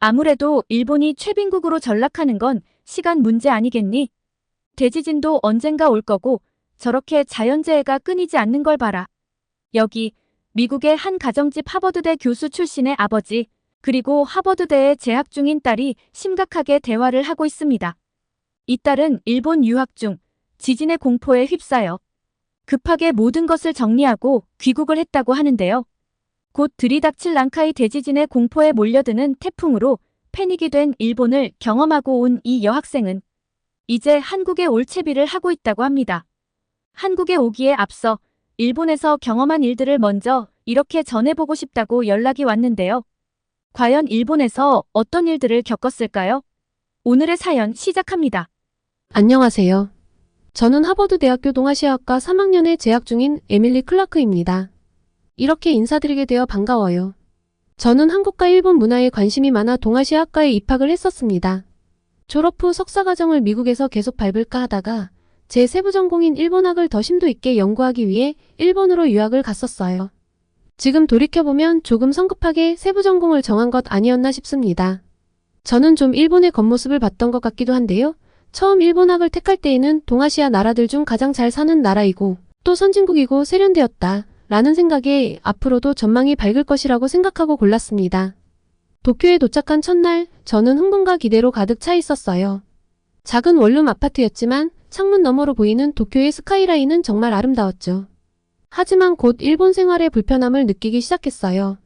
아무래도 일본이 최빈국으로 전락하는 건 시간 문제 아니겠니? 대지진도 언젠가 올 거고 저렇게 자연재해가 끊이지 않는 걸 봐라. 여기 미국의 한 가정집 하버드대 교수 출신의 아버지 그리고 하버드대에 재학 중인 딸이 심각하게 대화를 하고 있습니다. 이 딸은 일본 유학 중 지진의 공포에 휩싸여 급하게 모든 것을 정리하고 귀국을 했다고 하는데요. 곧 들이닥칠 난카이 대지진의 공포에 몰려드는 태풍으로 패닉이 된 일본을 경험하고 온 이 여학생은 이제 한국에 올 채비를 하고 있다고 합니다. 한국에 오기에 앞서 일본에서 경험한 일들을 먼저 이렇게 전해보고 싶다고 연락이 왔는데요. 과연 일본에서 어떤 일들을 겪었을까요? 오늘의 사연 시작합니다. 안녕하세요. 저는 하버드대학교 동아시아학과 3학년에 재학 중인 에밀리 클라크입니다. 이렇게 인사드리게 되어 반가워요. 저는 한국과 일본 문화에 관심이 많아 동아시아학과에 입학을 했었습니다. 졸업 후 석사과정을 미국에서 계속 밟을까 하다가 제 세부 전공인 일본학을 더 심도 있게 연구하기 위해 일본으로 유학을 갔었어요. 지금 돌이켜보면 조금 성급하게 세부 전공을 정한 것 아니었나 싶습니다. 저는 좀 일본의 겉모습을 봤던 것 같기도 한데요. 처음 일본학을 택할 때에는 동아시아 나라들 중 가장 잘 사는 나라이고 또 선진국이고 세련되었다 라는 생각에 앞으로도 전망이 밝을 것이라고 생각하고 골랐습니다. 도쿄에 도착한 첫날 저는 흥분과 기대로 가득 차 있었어요. 작은 원룸 아파트였지만 창문 너머로 보이는 도쿄의 스카이라인은 정말 아름다웠죠. 하지만 곧 일본 생활의 불편함을 느끼기 시작했어요.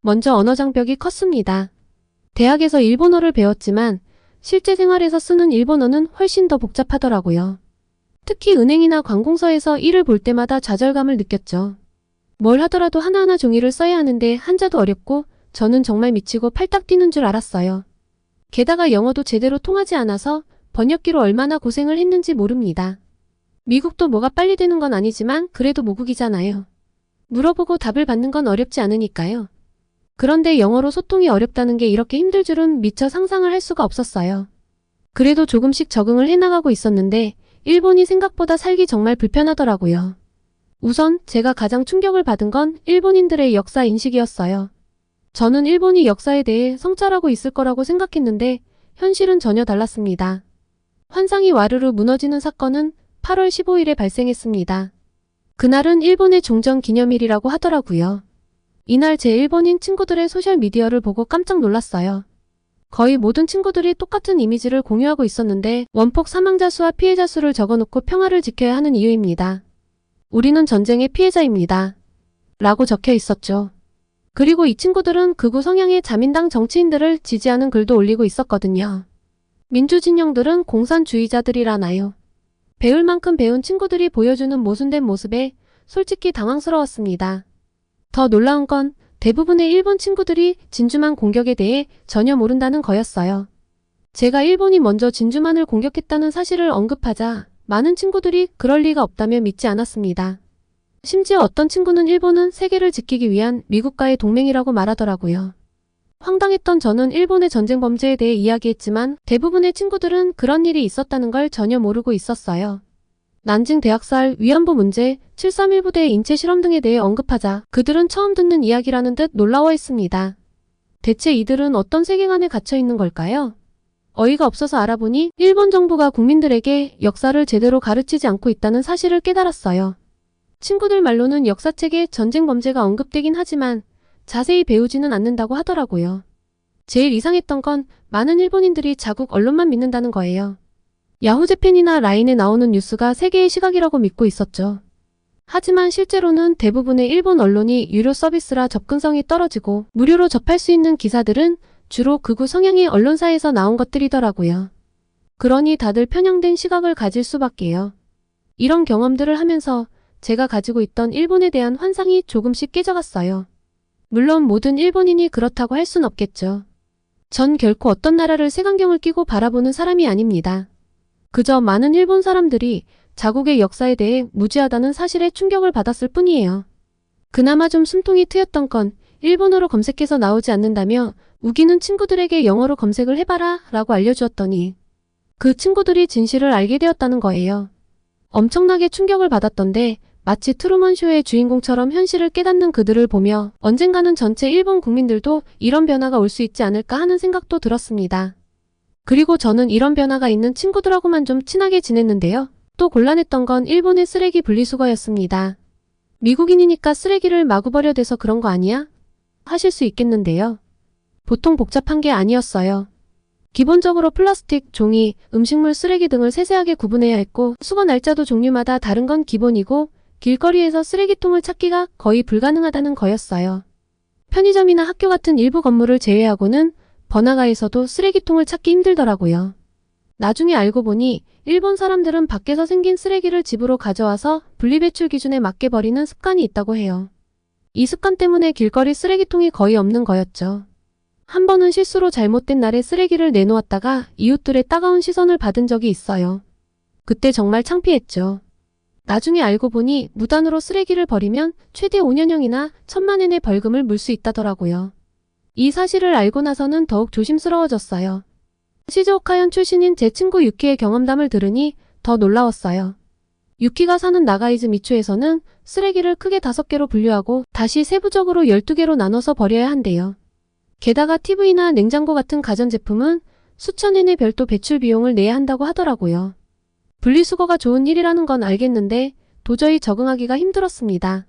먼저 언어 장벽이 컸습니다. 대학에서 일본어를 배웠지만 실제 생활에서 쓰는 일본어는 훨씬 더 복잡하더라고요. 특히 은행이나 관공서에서 일을 볼 때마다 좌절감을 느꼈죠. 뭘 하더라도 하나하나 종이를 써야 하는데 한자도 어렵고 저는 정말 미치고 팔딱 뛰는 줄 알았어요. 게다가 영어도 제대로 통하지 않아서 번역기로 얼마나 고생을 했는지 모릅니다. 미국도 뭐가 빨리 되는 건 아니지만 그래도 모국이잖아요. 물어보고 답을 받는 건 어렵지 않으니까요. 그런데 영어로 소통이 어렵다는 게 이렇게 힘들 줄은 미처 상상을 할 수가 없었어요. 그래도 조금씩 적응을 해나가고 있었는데 일본이 생각보다 살기 정말 불편하더라고요. 우선 제가 가장 충격을 받은 건 일본인들의 역사 인식이었어요. 저는 일본이 역사에 대해 성찰하고 있을 거라고 생각했는데 현실은 전혀 달랐습니다. 환상이 와르르 무너지는 사건은 8월 15일에 발생했습니다. 그날은 일본의 종전 기념일이라고 하더라고요. 이날 제 일본인 친구들의 소셜미디어를 보고 깜짝 놀랐어요. 거의 모든 친구들이 똑같은 이미지를 공유하고 있었는데 원폭 사망자 수와 피해자 수를 적어놓고 평화를 지켜야 하는 이유입니다. 우리는 전쟁의 피해자입니다. 라고 적혀 있었죠. 그리고 이 친구들은 극우 성향의 자민당 정치인들을 지지하는 글도 올리고 있었거든요. 민주진영들은 공산주의자들이라나요. 배울 만큼 배운 친구들이 보여주는 모순된 모습에 솔직히 당황스러웠습니다. 더 놀라운 건 대부분의 일본 친구들이 진주만 공격에 대해 전혀 모른다는 거였어요. 제가 일본이 먼저 진주만을 공격했다는 사실을 언급하자 많은 친구들이 그럴 리가 없다며 믿지 않았습니다. 심지어 어떤 친구는 일본은 세계를 지키기 위한 미국과의 동맹이라고 말하더라고요. 황당했던 저는 일본의 전쟁 범죄에 대해 이야기했지만 대부분의 친구들은 그런 일이 있었다는 걸 전혀 모르고 있었어요. 난징 대학살, 위안부 문제, 7.3 부대의 인체 실험 등에 대해 언급하자 그들은 처음 듣는 이야기라는 듯 놀라워했습니다. 대체 이들은 어떤 세계관에 갇혀 있는 걸까요? 어이가 없어서 알아보니 일본 정부가 국민들에게 역사를 제대로 가르치지 않고 있다는 사실을 깨달았어요. 친구들 말로는 역사책에 전쟁 범죄가 언급되긴 하지만 자세히 배우지는 않는다고 하더라고요. 제일 이상했던 건 많은 일본인들이 자국 언론만 믿는다는 거예요. 야후재팬이나 라인에 나오는 뉴스가 세계의 시각이라고 믿고 있었죠. 하지만 실제로는 대부분의 일본 언론이 유료 서비스라 접근성이 떨어지고 무료로 접할 수 있는 기사들은 주로 극우 성향의 언론사에서 나온 것들이더라고요. 그러니 다들 편향된 시각을 가질 수밖에요. 이런 경험들을 하면서 제가 가지고 있던 일본에 대한 환상이 조금씩 깨져갔어요. 물론 모든 일본인이 그렇다고 할 순 없겠죠. 전 결코 어떤 나라를 색안경을 끼고 바라보는 사람이 아닙니다. 그저 많은 일본 사람들이 자국의 역사에 대해 무지하다는 사실에 충격을 받았을 뿐이에요. 그나마 좀 숨통이 트였던 건 일본어로 검색해서 나오지 않는다며 우기는 친구들에게 영어로 검색을 해봐라 라고 알려주었더니 그 친구들이 진실을 알게 되었다는 거예요. 엄청나게 충격을 받았던데 마치 트루먼 쇼의 주인공처럼 현실을 깨닫는 그들을 보며 언젠가는 전체 일본 국민들도 이런 변화가 올 수 있지 않을까 하는 생각도 들었습니다. 그리고 저는 이런 변화가 있는 친구들하고만 좀 친하게 지냈는데요. 또 곤란했던 건 일본의 쓰레기 분리수거였습니다. 미국인이니까 쓰레기를 마구 버려대서 그런 거 아니야? 하실 수 있겠는데요. 보통 복잡한 게 아니었어요. 기본적으로 플라스틱, 종이, 음식물 쓰레기 등을 세세하게 구분해야 했고 수거 날짜도 종류마다 다른 건 기본이고 길거리에서 쓰레기통을 찾기가 거의 불가능하다는 거였어요. 편의점이나 학교 같은 일부 건물을 제외하고는 번화가에서도 쓰레기통을 찾기 힘들더라고요. 나중에 알고 보니 일본 사람들은 밖에서 생긴 쓰레기를 집으로 가져와서 분리배출 기준에 맞게 버리는 습관이 있다고 해요. 이 습관 때문에 길거리 쓰레기통이 거의 없는 거였죠. 한 번은 실수로 잘못된 날에 쓰레기를 내놓았다가 이웃들의 따가운 시선을 받은 적이 있어요. 그때 정말 창피했죠. 나중에 알고 보니 무단으로 쓰레기를 버리면 최대 5년형이나 1,000만 엔의 벌금을 물 수 있다더라고요. 이 사실을 알고 나서는 더욱 조심스러워졌어요. 시즈오카현 출신인 제 친구 유키의 경험담을 들으니 더 놀라웠어요. 유키가 사는 나가이즈 미초에서는 쓰레기를 크게 5개로 분류하고 다시 세부적으로 12개로 나눠서 버려야 한대요. 게다가 TV나 냉장고 같은 가전제품은 수천 엔의 별도 배출 비용을 내야 한다고 하더라고요. 분리수거가 좋은 일이라는 건 알겠는데 도저히 적응하기가 힘들었습니다.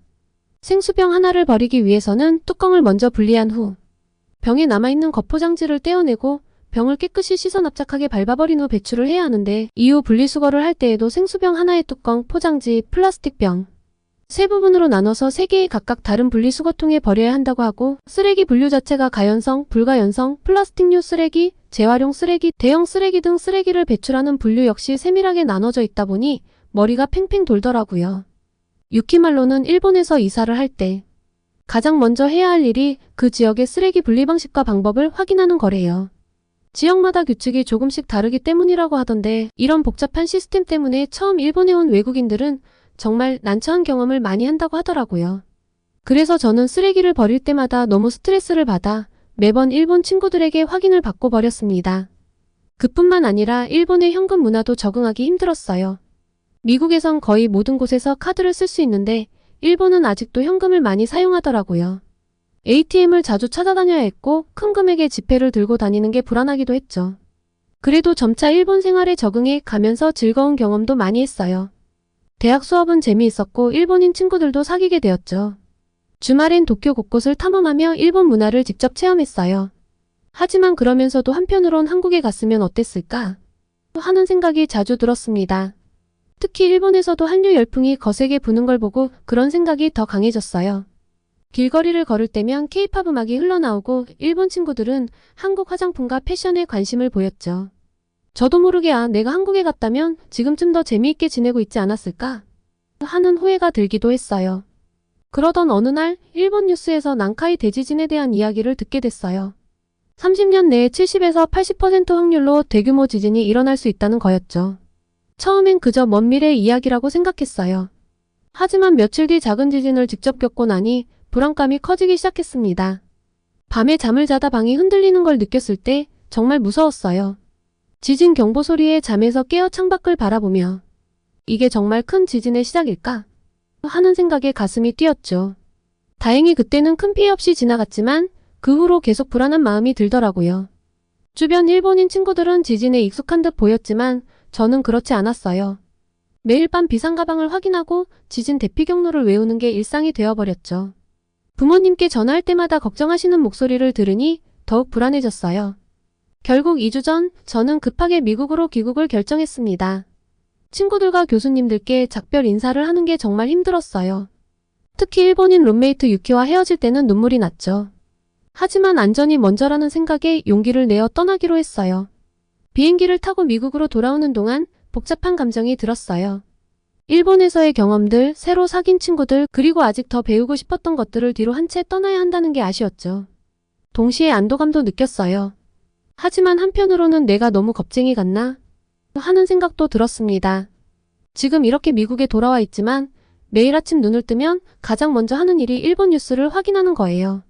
생수병 하나를 버리기 위해서는 뚜껑을 먼저 분리한 후 병에 남아있는 겉포장지를 떼어내고 병을 깨끗이 씻어 납작하게 밟아버린 후 배출을 해야 하는데 이후 분리수거를 할 때에도 생수병 하나의 뚜껑, 포장지, 플라스틱병 세 부분으로 나눠서 3개의 각각 다른 분리수거통에 버려야 한다고 하고 쓰레기 분류 자체가 가연성, 불가연성, 플라스틱류 쓰레기, 재활용 쓰레기, 대형 쓰레기 등 쓰레기를 배출하는 분류 역시 세밀하게 나눠져 있다 보니 머리가 팽팽 돌더라고요. 유키 말로는 일본에서 이사를 할 때 가장 먼저 해야 할 일이 그 지역의 쓰레기 분리 방식과 방법을 확인하는 거래요. 지역마다 규칙이 조금씩 다르기 때문이라고 하던데 이런 복잡한 시스템 때문에 처음 일본에 온 외국인들은 정말 난처한 경험을 많이 한다고 하더라고요. 그래서 저는 쓰레기를 버릴 때마다 너무 스트레스를 받아 매번 일본 친구들에게 확인을 받고 버렸습니다. 그뿐만 아니라 일본의 현금 문화도 적응하기 힘들었어요. 미국에선 거의 모든 곳에서 카드를 쓸 수 있는데 일본은 아직도 현금을 많이 사용하더라고요. ATM을 자주 찾아다녀야 했고 큰 금액의 지폐를 들고 다니는 게 불안하기도 했죠. 그래도 점차 일본 생활에 적응해 가면서 즐거운 경험도 많이 했어요. 대학 수업은 재미있었고 일본인 친구들도 사귀게 되었죠. 주말엔 도쿄 곳곳을 탐험하며 일본 문화를 직접 체험했어요. 하지만 그러면서도 한편으론 한국에 갔으면 어땠을까 하는 생각이 자주 들었습니다. 특히 일본에서도 한류 열풍이 거세게 부는 걸 보고 그런 생각이 더 강해졌어요. 길거리를 걸을 때면 K-팝 음악이 흘러나오고 일본 친구들은 한국 화장품과 패션에 관심을 보였죠. 저도 모르게 내가 한국에 갔다면 지금쯤 더 재미있게 지내고 있지 않았을까 하는 후회가 들기도 했어요. 그러던 어느 날 일본 뉴스에서 난카이 대지진에 대한 이야기를 듣게 됐어요. 30년 내에 70에서 80% 확률로 대규모 지진이 일어날 수 있다는 거였죠. 처음엔 그저 먼 미래 이야기라고 생각했어요. 하지만 며칠 뒤 작은 지진을 직접 겪고 나니 불안감이 커지기 시작했습니다. 밤에 잠을 자다 방이 흔들리는 걸 느꼈을 때 정말 무서웠어요. 지진 경보 소리에 잠에서 깨어 창밖을 바라보며 이게 정말 큰 지진의 시작일까? 하는 생각에 가슴이 뛰었죠. 다행히 그때는 큰 피해 없이 지나갔지만 그 후로 계속 불안한 마음이 들더라고요. 주변 일본인 친구들은 지진에 익숙한 듯 보였지만 저는 그렇지 않았어요. 매일 밤 비상가방을 확인하고 지진 대피 경로를 외우는 게 일상이 되어버렸죠. 부모님께 전화할 때마다 걱정하시는 목소리를 들으니 더욱 불안해졌어요. 결국 2주 전 저는 급하게 미국으로 귀국을 결정했습니다. 친구들과 교수님들께 작별 인사를 하는 게 정말 힘들었어요. 특히 일본인 룸메이트 유키와 헤어질 때는 눈물이 났죠. 하지만 안전이 먼저라는 생각에 용기를 내어 떠나기로 했어요. 비행기를 타고 미국으로 돌아오는 동안 복잡한 감정이 들었어요. 일본에서의 경험들, 새로 사귄 친구들, 그리고 아직 더 배우고 싶었던 것들을 뒤로 한 채 떠나야 한다는 게 아쉬웠죠. 동시에 안도감도 느꼈어요. 하지만 한편으로는 내가 너무 겁쟁이 같나? 하는 생각도 들었습니다. 지금 이렇게 미국에 돌아와 있지만 매일 아침 눈을 뜨면 가장 먼저 하는 일이 일본 뉴스를 확인하는 거예요.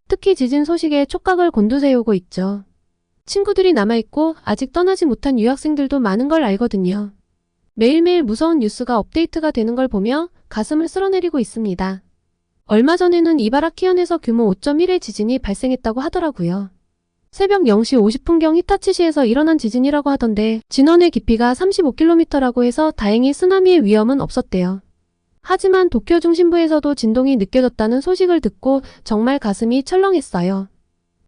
특히 지진 소식에 촉각을 곤두세우고 있죠. 친구들이 남아있고 아직 떠나지 못한 유학생들도 많은 걸 알거든요. 매일매일 무서운 뉴스가 업데이트가 되는 걸 보며 가슴을 쓸어내리고 있습니다. 얼마 전에는 이바라키현에서 규모 5.1의 지진이 발생했다고 하더라고요. 새벽 0시 50분경 히타치시에서 일어난 지진이라고 하던데 진원의 깊이가 35km라고 해서 다행히 쓰나미의 위험은 없었대요. 하지만 도쿄 중심부에서도 진동이 느껴졌다는 소식을 듣고 정말 가슴이 철렁했어요.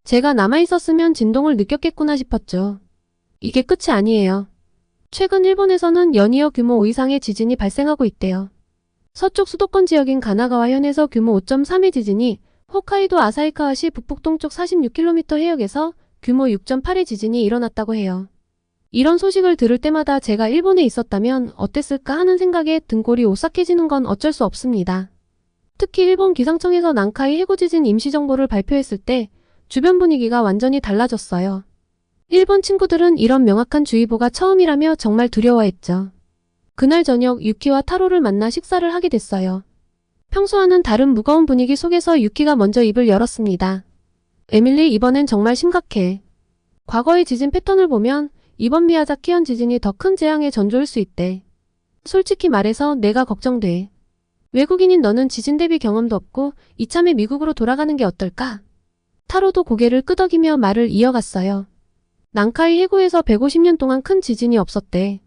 제가 남아있었으면 진동을 느꼈겠구나 싶었죠. 이게 끝이 아니에요. 최근 일본에서는 연이어 규모 5 이상의 지진이 발생하고 있대요. 서쪽 수도권 지역인 가나가와현에서 규모 5.3의 지진이, 홋카이도 아사히카와시 북북동쪽 46km 해역에서 규모 6.8의 지진이 일어났다고 해요. 이런 소식을 들을 때마다 제가 일본에 있었다면 어땠을까 하는 생각에 등골이 오싹해지는 건 어쩔 수 없습니다. 특히 일본 기상청에서 난카이 해구 지진 임시정보를 발표했을 때 주변 분위기가 완전히 달라졌어요. 일본 친구들은 이런 명확한 주의보가 처음이라며 정말 두려워했죠. 그날 저녁 유키와 타로를 만나 식사를 하게 됐어요. 평소와는 다른 무거운 분위기 속에서 유키가 먼저 입을 열었습니다. 에밀리, 이번엔 정말 심각해. 과거의 지진 패턴을 보면 이번 미야자키현 지진이 더 큰 재앙의 전조일 수 있대. 솔직히 말해서 내가 걱정돼. 외국인인 너는 지진 대비 경험도 없고 이참에 미국으로 돌아가는 게 어떨까? 타로도 고개를 끄덕이며 말을 이어갔어요. 난카이 해구에서 150년 동안 큰 지진이 없었대.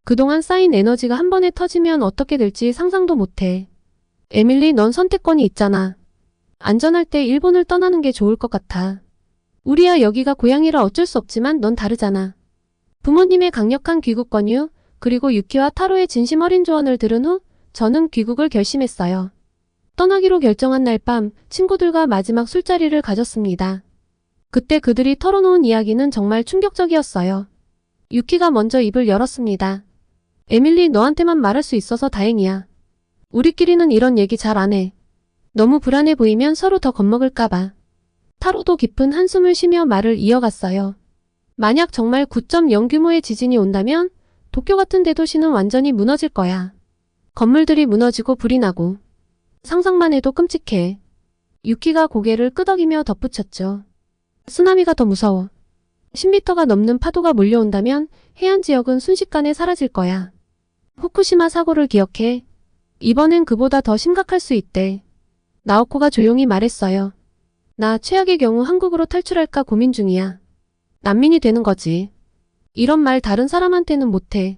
그동안 쌓인 에너지가 한 번에 터지면 어떻게 될지 상상도 못해. 에밀리, 넌 선택권이 있잖아. 안전할 때 일본을 떠나는 게 좋을 것 같아. 우리야 여기가 고향이라 어쩔 수 없지만 넌 다르잖아. 부모님의 강력한 귀국 권유, 그리고 유키와 타로의 진심 어린 조언을 들은 후 저는 귀국을 결심했어요. 떠나기로 결정한 날 밤 친구들과 마지막 술자리를 가졌습니다. 그때 그들이 털어놓은 이야기는 정말 충격적이었어요. 유키가 먼저 입을 열었습니다. 에밀리, 너한테만 말할 수 있어서 다행이야. 우리끼리는 이런 얘기 잘 안 해. 너무 불안해 보이면 서로 더 겁먹을까봐. 타로도 깊은 한숨을 쉬며 말을 이어갔어요. 만약 정말 9.0 규모의 지진이 온다면 도쿄 같은 대도시는 완전히 무너질 거야. 건물들이 무너지고 불이 나고. 상상만 해도 끔찍해. 유키가 고개를 끄덕이며 덧붙였죠. 쓰나미가 더 무서워. 10m가 넘는 파도가 몰려온다면 해안 지역은 순식간에 사라질 거야. 후쿠시마 사고를 기억해. 이번엔 그보다 더 심각할 수 있대. 나오코가 조용히 말했어요. 나 최악의 경우 한국으로 탈출할까 고민 중이야. 난민이 되는 거지. 이런 말 다른 사람한테는 못해.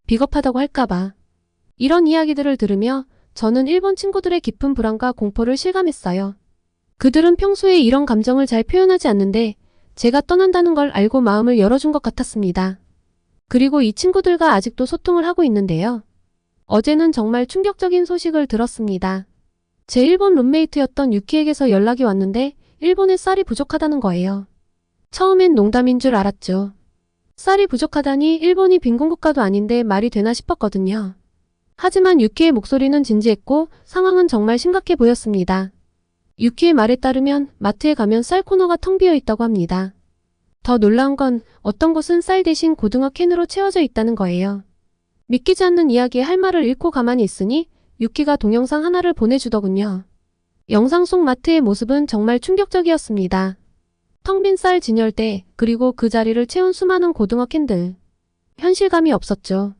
비겁하다고 할까봐. 이런 이야기들을 들으며 저는 일본 친구들의 깊은 불안과 공포를 실감했어요. 그들은 평소에 이런 감정을 잘 표현하지 않는데 제가 떠난다는 걸 알고 마음을 열어준 것 같았습니다. 그리고 이 친구들과 아직도 소통을 하고 있는데요. 어제는 정말 충격적인 소식을 들었습니다. 제 일본 룸메이트였던 유키에게서 연락이 왔는데 일본에 쌀이 부족하다는 거예요. 처음엔 농담인 줄 알았죠. 쌀이 부족하다니 일본이 빈곤국가도 아닌데 말이 되나 싶었거든요. 하지만 유키의 목소리는 진지했고 상황은 정말 심각해 보였습니다. 유키의 말에 따르면 마트에 가면 쌀 코너가 텅 비어 있다고 합니다. 더 놀라운 건 어떤 곳은 쌀 대신 고등어 캔으로 채워져 있다는 거예요. 믿기지 않는 이야기에 할 말을 잃고 가만히 있으니 유키가 동영상 하나를 보내주더군요. 영상 속 마트의 모습은 정말 충격적이었습니다. 텅 빈 쌀 진열대, 그리고 그 자리를 채운 수많은 고등어 캔들. 현실감이 없었죠.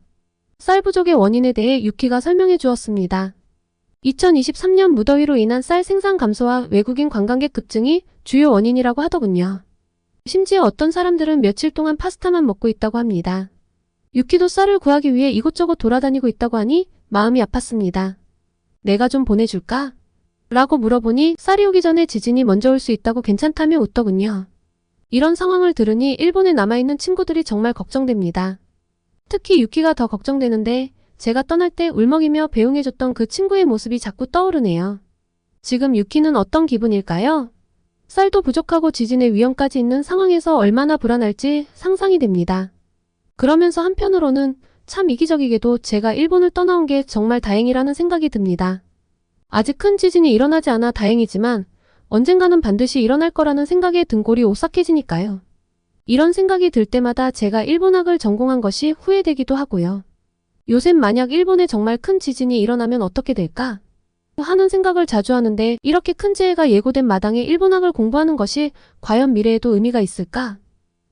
쌀 부족의 원인에 대해 유키가 설명해 주었습니다. 2023년 무더위로 인한 쌀 생산 감소와 외국인 관광객 급증이 주요 원인이라고 하더군요. 심지어 어떤 사람들은 며칠 동안 파스타만 먹고 있다고 합니다. 유키도 쌀을 구하기 위해 이곳저곳 돌아다니고 있다고 하니 마음이 아팠습니다. 내가 좀 보내줄까? 라고 물어보니 쌀이 오기 전에 지진이 먼저 올 수 있다고 괜찮다며 웃더군요. 이런 상황을 들으니 일본에 남아있는 친구들이 정말 걱정됩니다. 특히 유키가 더 걱정되는데 제가 떠날 때 울먹이며 배웅해줬던 그 친구의 모습이 자꾸 떠오르네요. 지금 유키는 어떤 기분일까요? 쌀도 부족하고 지진의 위험까지 있는 상황에서 얼마나 불안할지 상상이 됩니다. 그러면서 한편으로는 참 이기적이게도 제가 일본을 떠나온 게 정말 다행이라는 생각이 듭니다. 아직 큰 지진이 일어나지 않아 다행이지만 언젠가는 반드시 일어날 거라는 생각에 등골이 오싹해지니까요. 이런 생각이 들 때마다 제가 일본학을 전공한 것이 후회되기도 하고요. 요새 만약 일본에 정말 큰 지진이 일어나면 어떻게 될까? 하는 생각을 자주 하는데 이렇게 큰 재해가 예고된 마당에 일본학을 공부하는 것이 과연 미래에도 의미가 있을까?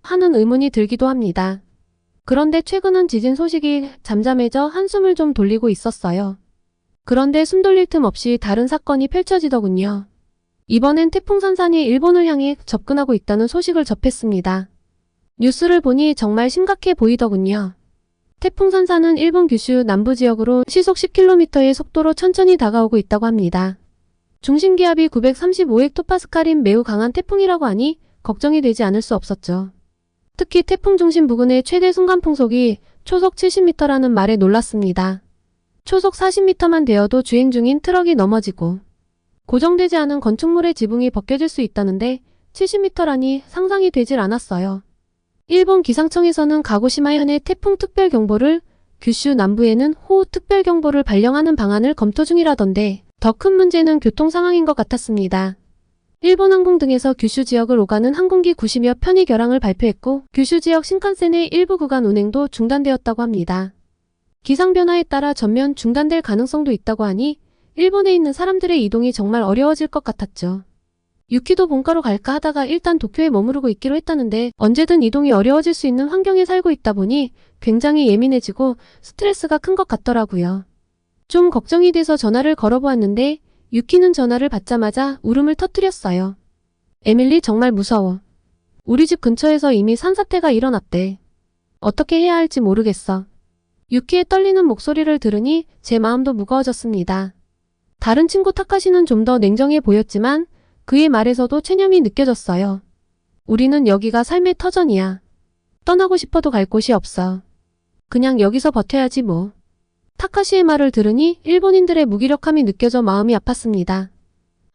하는 의문이 들기도 합니다. 그런데 최근은 지진 소식이 잠잠해져 한숨을 좀 돌리고 있었어요. 그런데 숨 돌릴 틈 없이 다른 사건이 펼쳐지더군요. 이번엔 태풍산산이 일본을 향해 접근하고 있다는 소식을 접했습니다. 뉴스를 보니 정말 심각해 보이더군요. 태풍산산은 일본 규슈 남부 지역으로 시속 10km의 속도로 천천히 다가오고 있다고 합니다. 중심기압이 935헥토파스칼인 매우 강한 태풍이라고 하니 걱정이 되지 않을 수 없었죠. 특히 태풍 중심 부근의 최대 순간풍속이 초속 70m라는 말에 놀랐습니다. 초속 40m만 되어도 주행 중인 트럭이 넘어지고 고정되지 않은 건축물의 지붕이 벗겨질 수 있다는데 70m라니 상상이 되질 않았어요. 일본 기상청에서는 가고시마 현의 태풍 특별경보를, 규슈 남부에는 호우 특별경보를 발령하는 방안을 검토 중이라던데 더 큰 문제는 교통 상황인 것 같았습니다. 일본 항공 등에서 규슈 지역을 오가는 항공기 90여 편이 결항을 발표했고 규슈 지역 신칸센의 일부 구간 운행도 중단되었다고 합니다. 기상 변화에 따라 전면 중단될 가능성도 있다고 하니 일본에 있는 사람들의 이동이 정말 어려워질 것 같았죠. 유키도 본가로 갈까 하다가 일단 도쿄에 머무르고 있기로 했다는데 언제든 이동이 어려워질 수 있는 환경에 살고 있다 보니 굉장히 예민해지고 스트레스가 큰 것 같더라고요. 좀 걱정이 돼서 전화를 걸어보았는데 유키는 전화를 받자마자 울음을 터뜨렸어요. 에밀리 정말 무서워. 우리 집 근처에서 이미 산사태가 일어났대. 어떻게 해야 할지 모르겠어. 유키의 떨리는 목소리를 들으니 제 마음도 무거워졌습니다. 다른 친구 타카시는 좀 더 냉정해 보였지만 그의 말에서도 체념이 느껴졌어요. 우리는 여기가 삶의 터전이야. 떠나고 싶어도 갈 곳이 없어. 그냥 여기서 버텨야지 뭐. 타카시의 말을 들으니 일본인들의 무기력함이 느껴져 마음이 아팠습니다.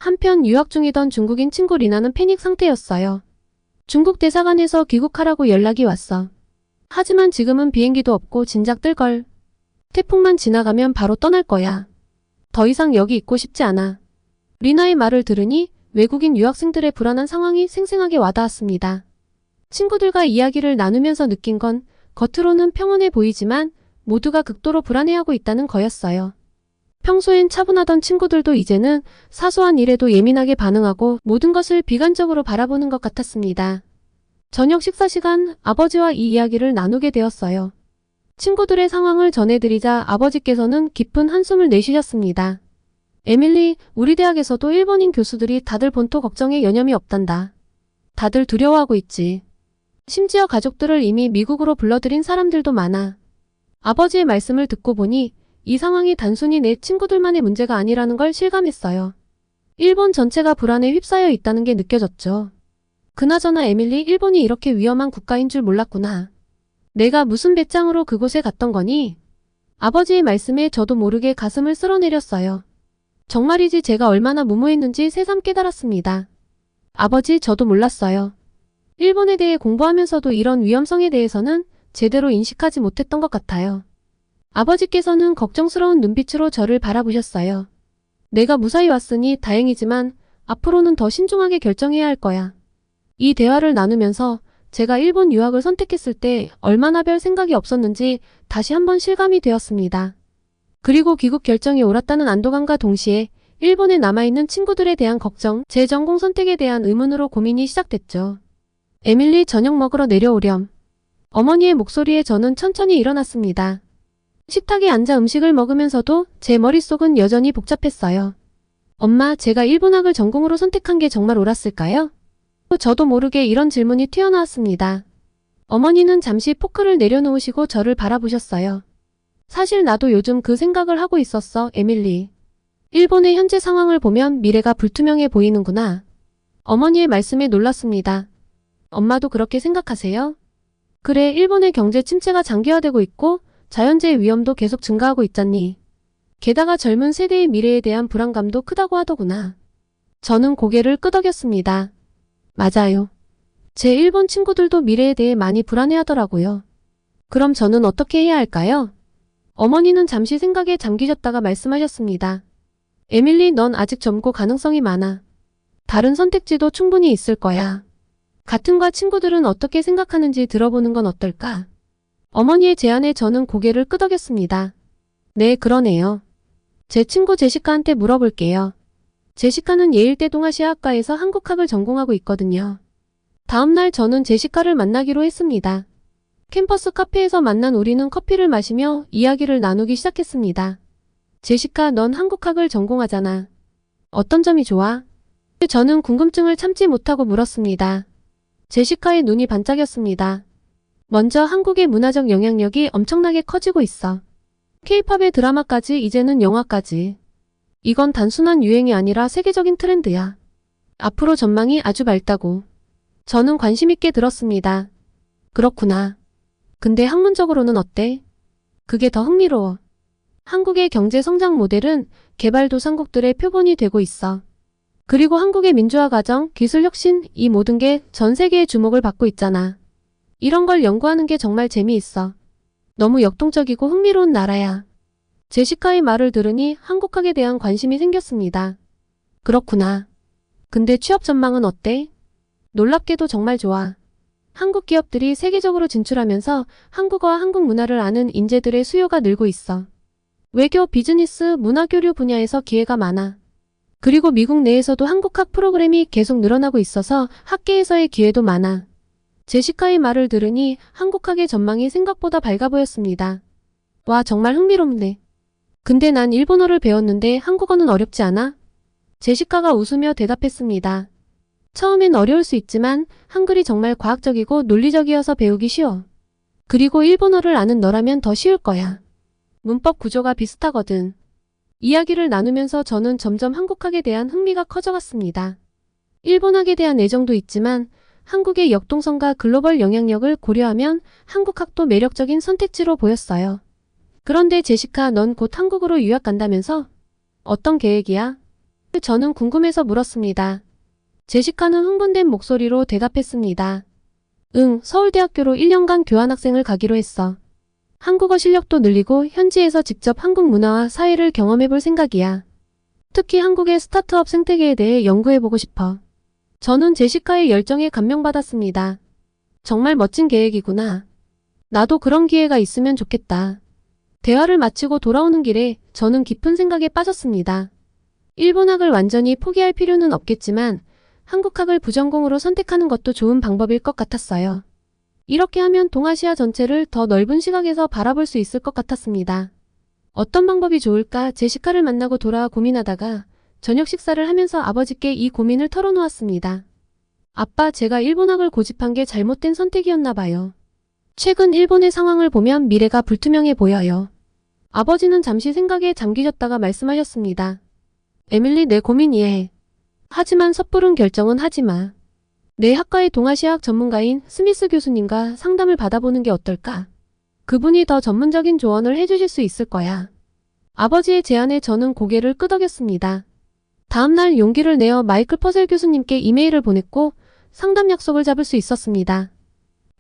한편 유학 중이던 중국인 친구 리나는 패닉 상태였어요. 중국 대사관에서 귀국하라고 연락이 왔어. 하지만 지금은 비행기도 없고 진작 뜰걸. 태풍만 지나가면 바로 떠날 거야. 더 이상 여기 있고 싶지 않아. 리나의 말을 들으니 외국인 유학생들의 불안한 상황이 생생하게 와닿았습니다. 친구들과 이야기를 나누면서 느낀 건 겉으로는 평온해 보이지만 모두가 극도로 불안해하고 있다는 거였어요. 평소엔 차분하던 친구들도 이제는 사소한 일에도 예민하게 반응하고 모든 것을 비관적으로 바라보는 것 같았습니다. 저녁 식사 시간 아버지와 이 이야기를 나누게 되었어요. 친구들의 상황을 전해드리자 아버지께서는 깊은 한숨을 내쉬셨습니다. 에밀리, 우리 대학에서도 일본인 교수들이 다들 본토 걱정에 여념이 없단다. 다들 두려워하고 있지. 심지어 가족들을 이미 미국으로 불러들인 사람들도 많아. 아버지의 말씀을 듣고 보니 이 상황이 단순히 내 친구들만의 문제가 아니라는 걸 실감했어요. 일본 전체가 불안에 휩싸여 있다는 게 느껴졌죠. 그나저나 에밀리, 일본이 이렇게 위험한 국가인 줄 몰랐구나. 내가 무슨 배짱으로 그곳에 갔던 거니? 아버지의 말씀에 저도 모르게 가슴을 쓸어내렸어요. 정말이지 제가 얼마나 무모했는지 새삼 깨달았습니다. 아버지, 저도 몰랐어요. 일본에 대해 공부하면서도 이런 위험성에 대해서는 제대로 인식하지 못했던 것 같아요. 아버지께서는 걱정스러운 눈빛으로 저를 바라보셨어요. 내가 무사히 왔으니 다행이지만 앞으로는 더 신중하게 결정해야 할 거야. 이 대화를 나누면서 제가 일본 유학을 선택했을 때 얼마나 별 생각이 없었는지 다시 한번 실감이 되었습니다. 그리고 귀국 결정이 옳았다는 안도감과 동시에 일본에 남아있는 친구들에 대한 걱정, 제 전공 선택에 대한 의문으로 고민이 시작됐죠. 에밀리, 저녁 먹으러 내려오렴. 어머니의 목소리에 저는 천천히 일어났습니다. 식탁에 앉아 음식을 먹으면서도 제 머릿속은 여전히 복잡했어요. 엄마, 제가 일본학을 전공으로 선택한 게 정말 옳았을까요? 저도 모르게 이런 질문이 튀어나왔습니다. 어머니는 잠시 포크를 내려놓으시고 저를 바라보셨어요. 사실 나도 요즘 그 생각을 하고 있었어, 에밀리. 일본의 현재 상황을 보면 미래가 불투명해 보이는구나. 어머니의 말씀에 놀랐습니다. 엄마도 그렇게 생각하세요? 그래, 일본의 경제 침체가 장기화되고 있고 자연재해 위험도 계속 증가하고 있잖니. 게다가 젊은 세대의 미래에 대한 불안감도 크다고 하더구나. 저는 고개를 끄덕였습니다. 맞아요. 제 일본 친구들도 미래에 대해 많이 불안해하더라고요. 그럼 저는 어떻게 해야 할까요? 어머니는 잠시 생각에 잠기셨다가 말씀하셨습니다. 에밀리, 넌 아직 젊고 가능성이 많아. 다른 선택지도 충분히 있을 거야. 같은 과 친구들은 어떻게 생각하는지 들어보는 건 어떨까? 어머니의 제안에 저는 고개를 끄덕였습니다. 네, 그러네요. 제 친구 제시카한테 물어볼게요. 제시카는 예일대 동아시아학과에서 한국학을 전공하고 있거든요. 다음날 저는 제시카를 만나기로 했습니다. 캠퍼스 카페에서 만난 우리는 커피를 마시며 이야기를 나누기 시작했습니다. 제시카, 넌 한국학을 전공하잖아. 어떤 점이 좋아? 저는 궁금증을 참지 못하고 물었습니다. 제시카의 눈이 반짝였습니다. 먼저 한국의 문화적 영향력이 엄청나게 커지고 있어. K-팝의 드라마까지 이제는 영화까지. 이건 단순한 유행이 아니라 세계적인 트렌드야. 앞으로 전망이 아주 밝다고. 저는 관심 있게 들었습니다. 그렇구나. 근데 학문적으로는 어때? 그게 더 흥미로워. 한국의 경제 성장 모델은 개발도상국들의 표본이 되고 있어. 그리고 한국의 민주화 과정, 기술 혁신, 이 모든 게 전 세계의 주목을 받고 있잖아. 이런 걸 연구하는 게 정말 재미있어. 너무 역동적이고 흥미로운 나라야. 제시카의 말을 들으니 한국학에 대한 관심이 생겼습니다. 그렇구나. 근데 취업 전망은 어때? 놀랍게도 정말 좋아. 한국 기업들이 세계적으로 진출하면서 한국어와 한국 문화를 아는 인재들의 수요가 늘고 있어. 외교, 비즈니스, 문화교류 분야에서 기회가 많아. 그리고 미국 내에서도 한국학 프로그램이 계속 늘어나고 있어서 학계에서의 기회도 많아. 제시카의 말을 들으니 한국학의 전망이 생각보다 밝아 보였습니다. 와, 정말 흥미롭네. 근데 난 일본어를 배웠는데 한국어는 어렵지 않아? 제시카가 웃으며 대답했습니다. 처음엔 어려울 수 있지만 한글이 정말 과학적이고 논리적이어서 배우기 쉬워. 그리고 일본어를 아는 너라면 더 쉬울 거야. 문법 구조가 비슷하거든. 이야기를 나누면서 저는 점점 한국학에 대한 흥미가 커져갔습니다. 일본학에 대한 애정도 있지만 한국의 역동성과 글로벌 영향력을 고려하면 한국학도 매력적인 선택지로 보였어요. 그런데 제시카, 넌 곧 한국으로 유학 간다면서? 어떤 계획이야? 저는 궁금해서 물었습니다. 제시카는 흥분된 목소리로 대답했습니다. 응, 서울대학교로 1년간 교환학생을 가기로 했어. 한국어 실력도 늘리고 현지에서 직접 한국 문화와 사회를 경험해볼 생각이야. 특히 한국의 스타트업 생태계에 대해 연구해보고 싶어. 저는 제시카의 열정에 감명받았습니다. 정말 멋진 계획이구나. 나도 그런 기회가 있으면 좋겠다. 대화를 마치고 돌아오는 길에 저는 깊은 생각에 빠졌습니다. 일본학을 완전히 포기할 필요는 없겠지만 한국학을 부전공으로 선택하는 것도 좋은 방법일 것 같았어요. 이렇게 하면 동아시아 전체를 더 넓은 시각에서 바라볼 수 있을 것 같았습니다. 어떤 방법이 좋을까 제시카를 만나고 돌아와 고민하다가 저녁 식사를 하면서 아버지께 이 고민을 털어놓았습니다. 아빠, 제가 일본학을 고집한 게 잘못된 선택이었나 봐요. 최근 일본의 상황을 보면 미래가 불투명해 보여요. 아버지는 잠시 생각에 잠기셨다가 말씀하셨습니다. 에밀리, 내 고민 이해해. 하지만 섣부른 결정은 하지 마. 내 학과의 동아시아학 전문가인 스미스 교수님과 상담을 받아보는 게 어떨까? 그분이 더 전문적인 조언을 해주실 수 있을 거야. 아버지의 제안에 저는 고개를 끄덕였습니다. 다음날 용기를 내어 마이클 퍼셀 교수님께 이메일을 보냈고 상담 약속을 잡을 수 있었습니다.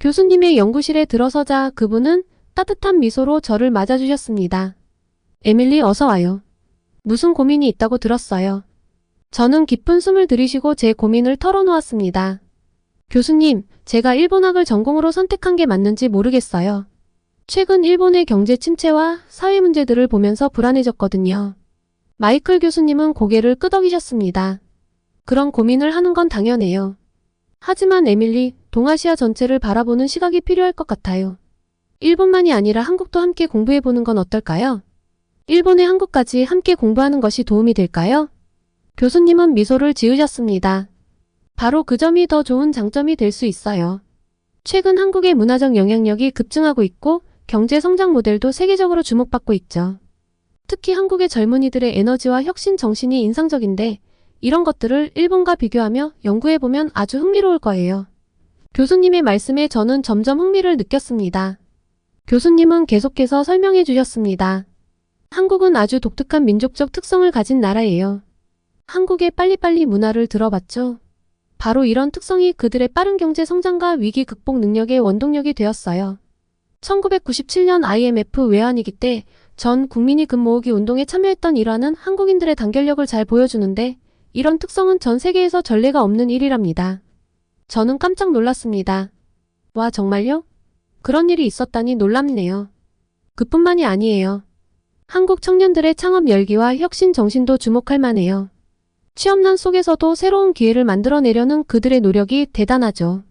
교수님의 연구실에 들어서자 그분은 따뜻한 미소로 저를 맞아주셨습니다. 에밀리, 어서 와요. 무슨 고민이 있다고 들었어요. 저는 깊은 숨을 들이쉬고 제 고민을 털어놓았습니다. 교수님, 제가 일본학을 전공으로 선택한 게 맞는지 모르겠어요. 최근 일본의 경제 침체와 사회 문제들을 보면서 불안해졌거든요. 마이클 교수님은 고개를 끄덕이셨습니다. 그런 고민을 하는 건 당연해요. 하지만 에밀리, 동아시아 전체를 바라보는 시각이 필요할 것 같아요. 일본만이 아니라 한국도 함께 공부해보는 건 어떨까요? 일본의 한국까지 함께 공부하는 것이 도움이 될까요? 교수님은 미소를 지으셨습니다. 바로 그 점이 더 좋은 장점이 될 수 있어요. 최근 한국의 문화적 영향력이 급증하고 있고 경제 성장 모델도 세계적으로 주목받고 있죠. 특히 한국의 젊은이들의 에너지와 혁신 정신이 인상적인데 이런 것들을 일본과 비교하며 연구해보면 아주 흥미로울 거예요. 교수님의 말씀에 저는 점점 흥미를 느꼈습니다. 교수님은 계속해서 설명해 주셨습니다. 한국은 아주 독특한 민족적 특성을 가진 나라예요. 한국의 빨리빨리 문화를 들어봤죠? 바로 이런 특성이 그들의 빠른 경제 성장과 위기 극복 능력의 원동력이 되었어요. 1997년 IMF 외환위기 때 전 국민이 금 모으기 운동에 참여했던 일화는 한국인들의 단결력을 잘 보여주는데 이런 특성은 전 세계에서 전례가 없는 일이랍니다. 저는 깜짝 놀랐습니다. 와, 정말요? 그런 일이 있었다니 놀랍네요. 그뿐만이 아니에요. 한국 청년들의 창업 열기와 혁신 정신도 주목할 만해요. 취업난 속에서도 새로운 기회를 만들어내려는 그들의 노력이 대단하죠.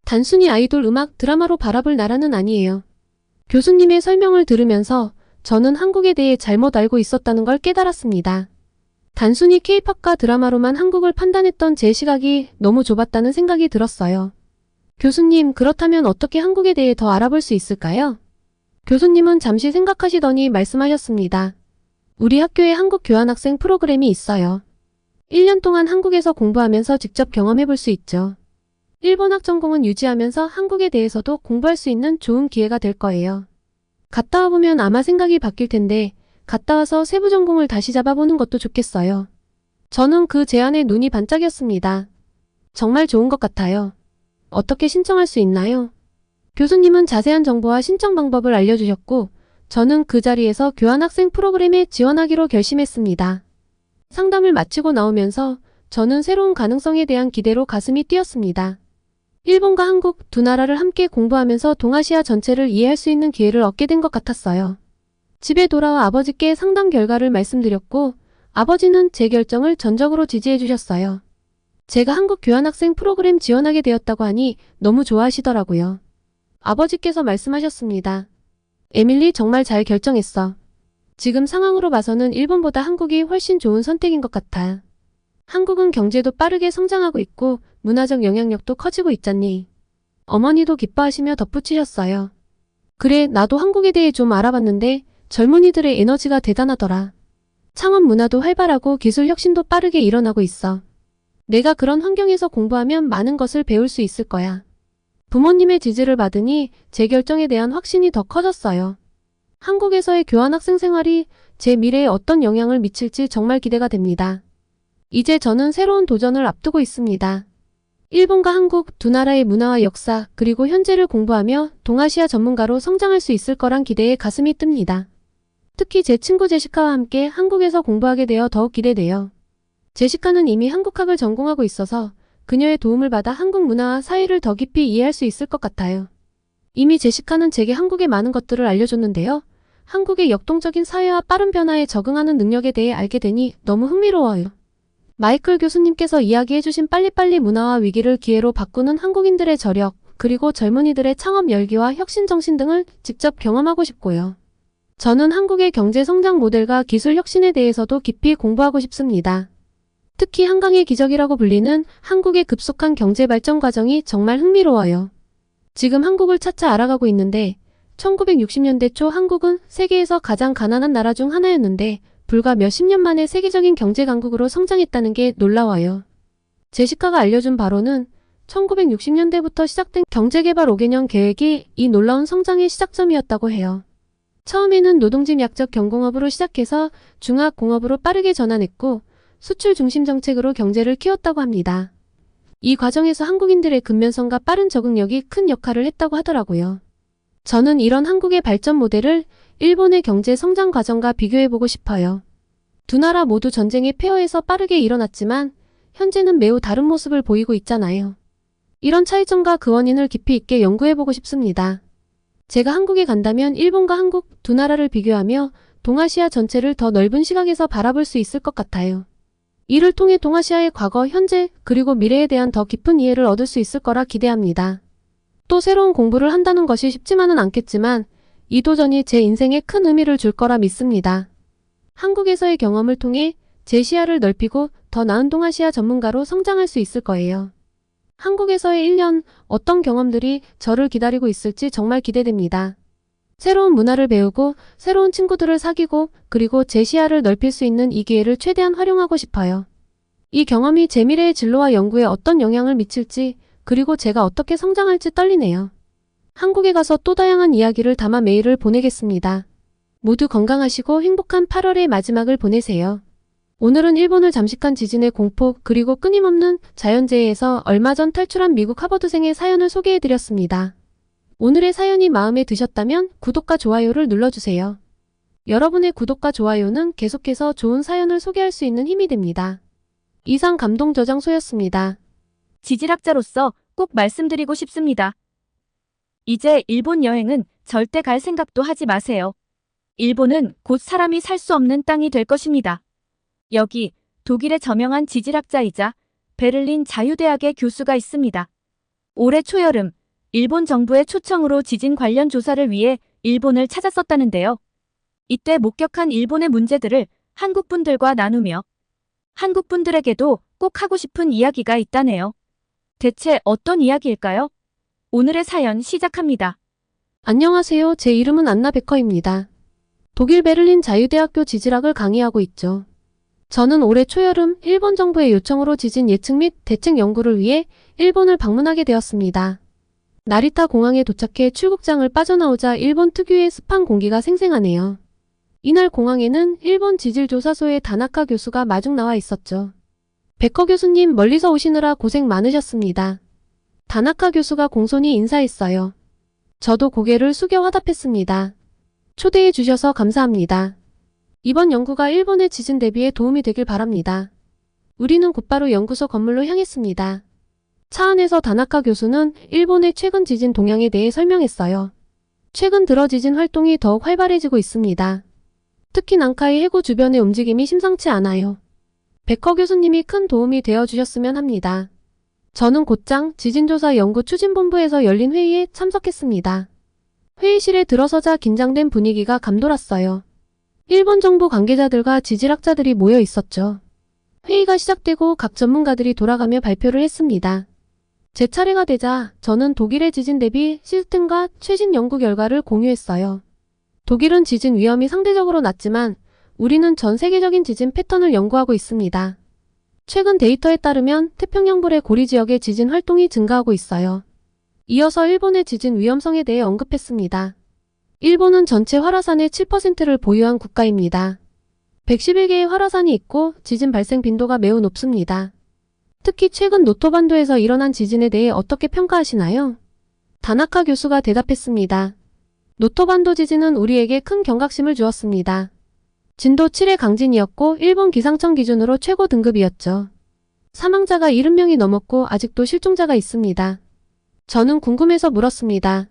단순히 아이돌, 음악, 드라마로 바라볼 나라는 아니에요. 교수님의 설명을 들으면서 저는 한국에 대해 잘못 알고 있었다는 걸 깨달았습니다. 단순히 K-팝과 드라마로만 한국을 판단했던 제 시각이 너무 좁았다는 생각이 들었어요. 교수님, 그렇다면 어떻게 한국에 대해 더 알아볼 수 있을까요? 교수님은 잠시 생각하시더니 말씀하셨습니다. 우리 학교에 한국 교환학생 프로그램이 있어요. 1년 동안 한국에서 공부하면서 직접 경험해볼 수 있죠. 일본학 전공은 유지하면서 한국에 대해서도 공부할 수 있는 좋은 기회가 될 거예요. 갔다 와보면 아마 생각이 바뀔 텐데 갔다 와서 세부 전공을 다시 잡아보는 것도 좋겠어요. 저는 그 제안에 눈이 반짝였습니다. 정말 좋은 것 같아요. 어떻게 신청할 수 있나요? 교수님은 자세한 정보와 신청 방법을 알려주셨고 저는 그 자리에서 교환학생 프로그램에 지원하기로 결심했습니다. 상담을 마치고 나오면서 저는 새로운 가능성에 대한 기대로 가슴이 뛰었습니다. 일본과 한국 두 나라를 함께 공부하면서 동아시아 전체를 이해할 수 있는 기회를 얻게 된 것 같았어요. 집에 돌아와 아버지께 상담 결과를 말씀드렸고 아버지는 제 결정을 전적으로 지지해 주셨어요. 제가 한국 교환학생 프로그램 지원하게 되었다고 하니 너무 좋아하시더라고요. 아버지께서 말씀하셨습니다. 에밀리, 정말 잘 결정했어. 지금 상황으로 봐서는 일본보다 한국이 훨씬 좋은 선택인 것 같아. 한국은 경제도 빠르게 성장하고 있고 문화적 영향력도 커지고 있잖니. 어머니도 기뻐하시며 덧붙이셨어요. 그래, 나도 한국에 대해 좀 알아봤는데 젊은이들의 에너지가 대단하더라. 창업 문화도 활발하고 기술 혁신도 빠르게 일어나고 있어. 내가 그런 환경에서 공부하면 많은 것을 배울 수 있을 거야. 부모님의 지지를 받으니 제 결정에 대한 확신이 더 커졌어요. 한국에서의 교환학생 생활이 제 미래에 어떤 영향을 미칠지 정말 기대가 됩니다. 이제 저는 새로운 도전을 앞두고 있습니다. 일본과 한국 두 나라의 문화와 역사 그리고 현재를 공부하며 동아시아 전문가로 성장할 수 있을 거란 기대에 가슴이 뜹니다. 특히 제 친구 제시카와 함께 한국에서 공부하게 되어 더욱 기대돼요. 제시카는 이미 한국학을 전공하고 있어서 그녀의 도움을 받아 한국 문화와 사회를 더 깊이 이해할 수 있을 것 같아요. 이미 제시카는 제게 한국의 많은 것들을 알려줬는데요. 한국의 역동적인 사회와 빠른 변화에 적응하는 능력에 대해 알게 되니 너무 흥미로워요. 마이클 교수님께서 이야기해주신 빨리빨리 문화와 위기를 기회로 바꾸는 한국인들의 저력, 그리고 젊은이들의 창업 열기와 혁신 정신 등을 직접 경험하고 싶고요. 저는 한국의 경제 성장 모델과 기술 혁신에 대해서도 깊이 공부하고 싶습니다. 특히 한강의 기적이라고 불리는 한국의 급속한 경제 발전 과정이 정말 흥미로워요. 지금 한국을 차차 알아가고 있는데 1960년대 초 한국은 세계에서 가장 가난한 나라 중 하나였는데 불과 몇십 년 만에 세계적인 경제 강국으로 성장했다는 게 놀라워요. 제시카가 알려준 바로는 1960년대부터 시작된 경제개발 5개년 계획이 이 놀라운 성장의 시작점이었다고 해요. 처음에는 노동집 약적 경공업으로 시작해서 중화공업으로 빠르게 전환했고 수출 중심 정책으로 경제를 키웠다고 합니다. 이 과정에서 한국인들의 근면성과 빠른 적응력이 큰 역할을 했다고 하더라고요. 저는 이런 한국의 발전 모델을 일본의 경제 성장 과정과 비교해보고 싶어요. 두 나라 모두 전쟁의 폐허에서 빠르게 일어났지만 현재는 매우 다른 모습을 보이고 있잖아요. 이런 차이점과 그 원인을 깊이 있게 연구해보고 싶습니다. 제가 한국에 간다면 일본과 한국 두 나라를 비교하며 동아시아 전체를 더 넓은 시각에서 바라볼 수 있을 것 같아요. 이를 통해 동아시아의 과거, 현재, 그리고 미래에 대한 더 깊은 이해를 얻을 수 있을 거라 기대합니다. 또 새로운 공부를 한다는 것이 쉽지만은 않겠지만 이 도전이 제 인생에 큰 의미를 줄 거라 믿습니다. 한국에서의 경험을 통해 제 시야를 넓히고 더 나은 동아시아 전문가로 성장할 수 있을 거예요. 한국에서의 1년 어떤 경험들이 저를 기다리고 있을지 정말 기대됩니다. 새로운 문화를 배우고 새로운 친구들을 사귀고 그리고 제 시야를 넓힐 수 있는 이 기회를 최대한 활용하고 싶어요. 이 경험이 제 미래의 진로와 연구에 어떤 영향을 미칠지 그리고 제가 어떻게 성장할지 떨리네요. 한국에 가서 또 다양한 이야기를 담아 메일을 보내겠습니다. 모두 건강하시고 행복한 8월의 마지막을 보내세요. 오늘은 일본을 잠식한 지진의 공포 그리고 끊임없는 자연재해에서 얼마 전 탈출한 미국 하버드생의 사연을 소개해드렸습니다. 오늘의 사연이 마음에 드셨다면 구독과 좋아요를 눌러주세요. 여러분의 구독과 좋아요는 계속해서 좋은 사연을 소개할 수 있는 힘이 됩니다. 이상 감동저장소였습니다. 지질학자로서 꼭 말씀드리고 싶습니다. 이제 일본 여행은 절대 갈 생각도 하지 마세요. 일본은 곧 사람이 살 수 없는 땅이 될 것입니다. 여기 독일의 저명한 지질학자이자 베를린 자유대학의 교수가 있습니다. 올해 초여름 일본 정부의 초청으로 지진 관련 조사를 위해 일본을 찾았었다는데요. 이때 목격한 일본의 문제들을 한국 분들과 나누며 한국 분들에게도 꼭 하고 싶은 이야기가 있다네요. 대체 어떤 이야기일까요? 오늘의 사연 시작합니다. 안녕하세요. 제 이름은 안나 베커입니다. 독일 베를린 자유대학교 지질학을 강의하고 있죠. 저는 올해 초여름 일본 정부의 요청으로 지진 예측 및 대책 연구를 위해 일본을 방문하게 되었습니다. 나리타 공항에 도착해 출국장을 빠져나오자 일본 특유의 습한 공기가 생생하네요. 이날 공항에는 일본 지질조사소의 다나카 교수가 마중 나와 있었죠. 베커 교수님, 멀리서 오시느라 고생 많으셨습니다. 다나카 교수가 공손히 인사했어요. 저도 고개를 숙여 화답했습니다. 초대해 주셔서 감사합니다. 이번 연구가 일본의 지진 대비에 도움이 되길 바랍니다. 우리는 곧바로 연구소 건물로 향했습니다. 차 안에서 다나카 교수는 일본의 최근 지진 동향에 대해 설명했어요. 최근 들어 지진 활동이 더욱 활발해지고 있습니다. 특히 난카이 해구 주변의 움직임이 심상치 않아요. 베커 교수님이 큰 도움이 되어 주셨으면 합니다. 저는 곧장 지진조사 연구 추진본부에서 열린 회의에 참석했습니다. 회의실에 들어서자 긴장된 분위기가 감돌았어요. 일본 정부 관계자들과 지질학자들이 모여 있었죠. 회의가 시작되고 각 전문가들이 돌아가며 발표를 했습니다. 제 차례가 되자 저는 독일의 지진 대비 시스템과 최신 연구 결과를 공유했어요. 독일은 지진 위험이 상대적으로 낮지만 우리는 전 세계적인 지진 패턴을 연구하고 있습니다. 최근 데이터에 따르면 태평양불의 고리 지역의 지진 활동이 증가하고 있어요. 이어서 일본의 지진 위험성에 대해 언급했습니다. 일본은 전체 활화산의 7%를 보유한 국가입니다. 111개의 활화산이 있고 지진 발생 빈도가 매우 높습니다. 특히 최근 노토반도에서 일어난 지진에 대해 어떻게 평가하시나요? 다나카 교수가 대답했습니다. 노토반도 지진은 우리에게 큰 경각심을 주었습니다. 진도 7의 강진이었고 일본 기상청 기준으로 최고 등급이었죠. 사망자가 70명이 넘었고 아직도 실종자가 있습니다. 저는 궁금해서 물었습니다.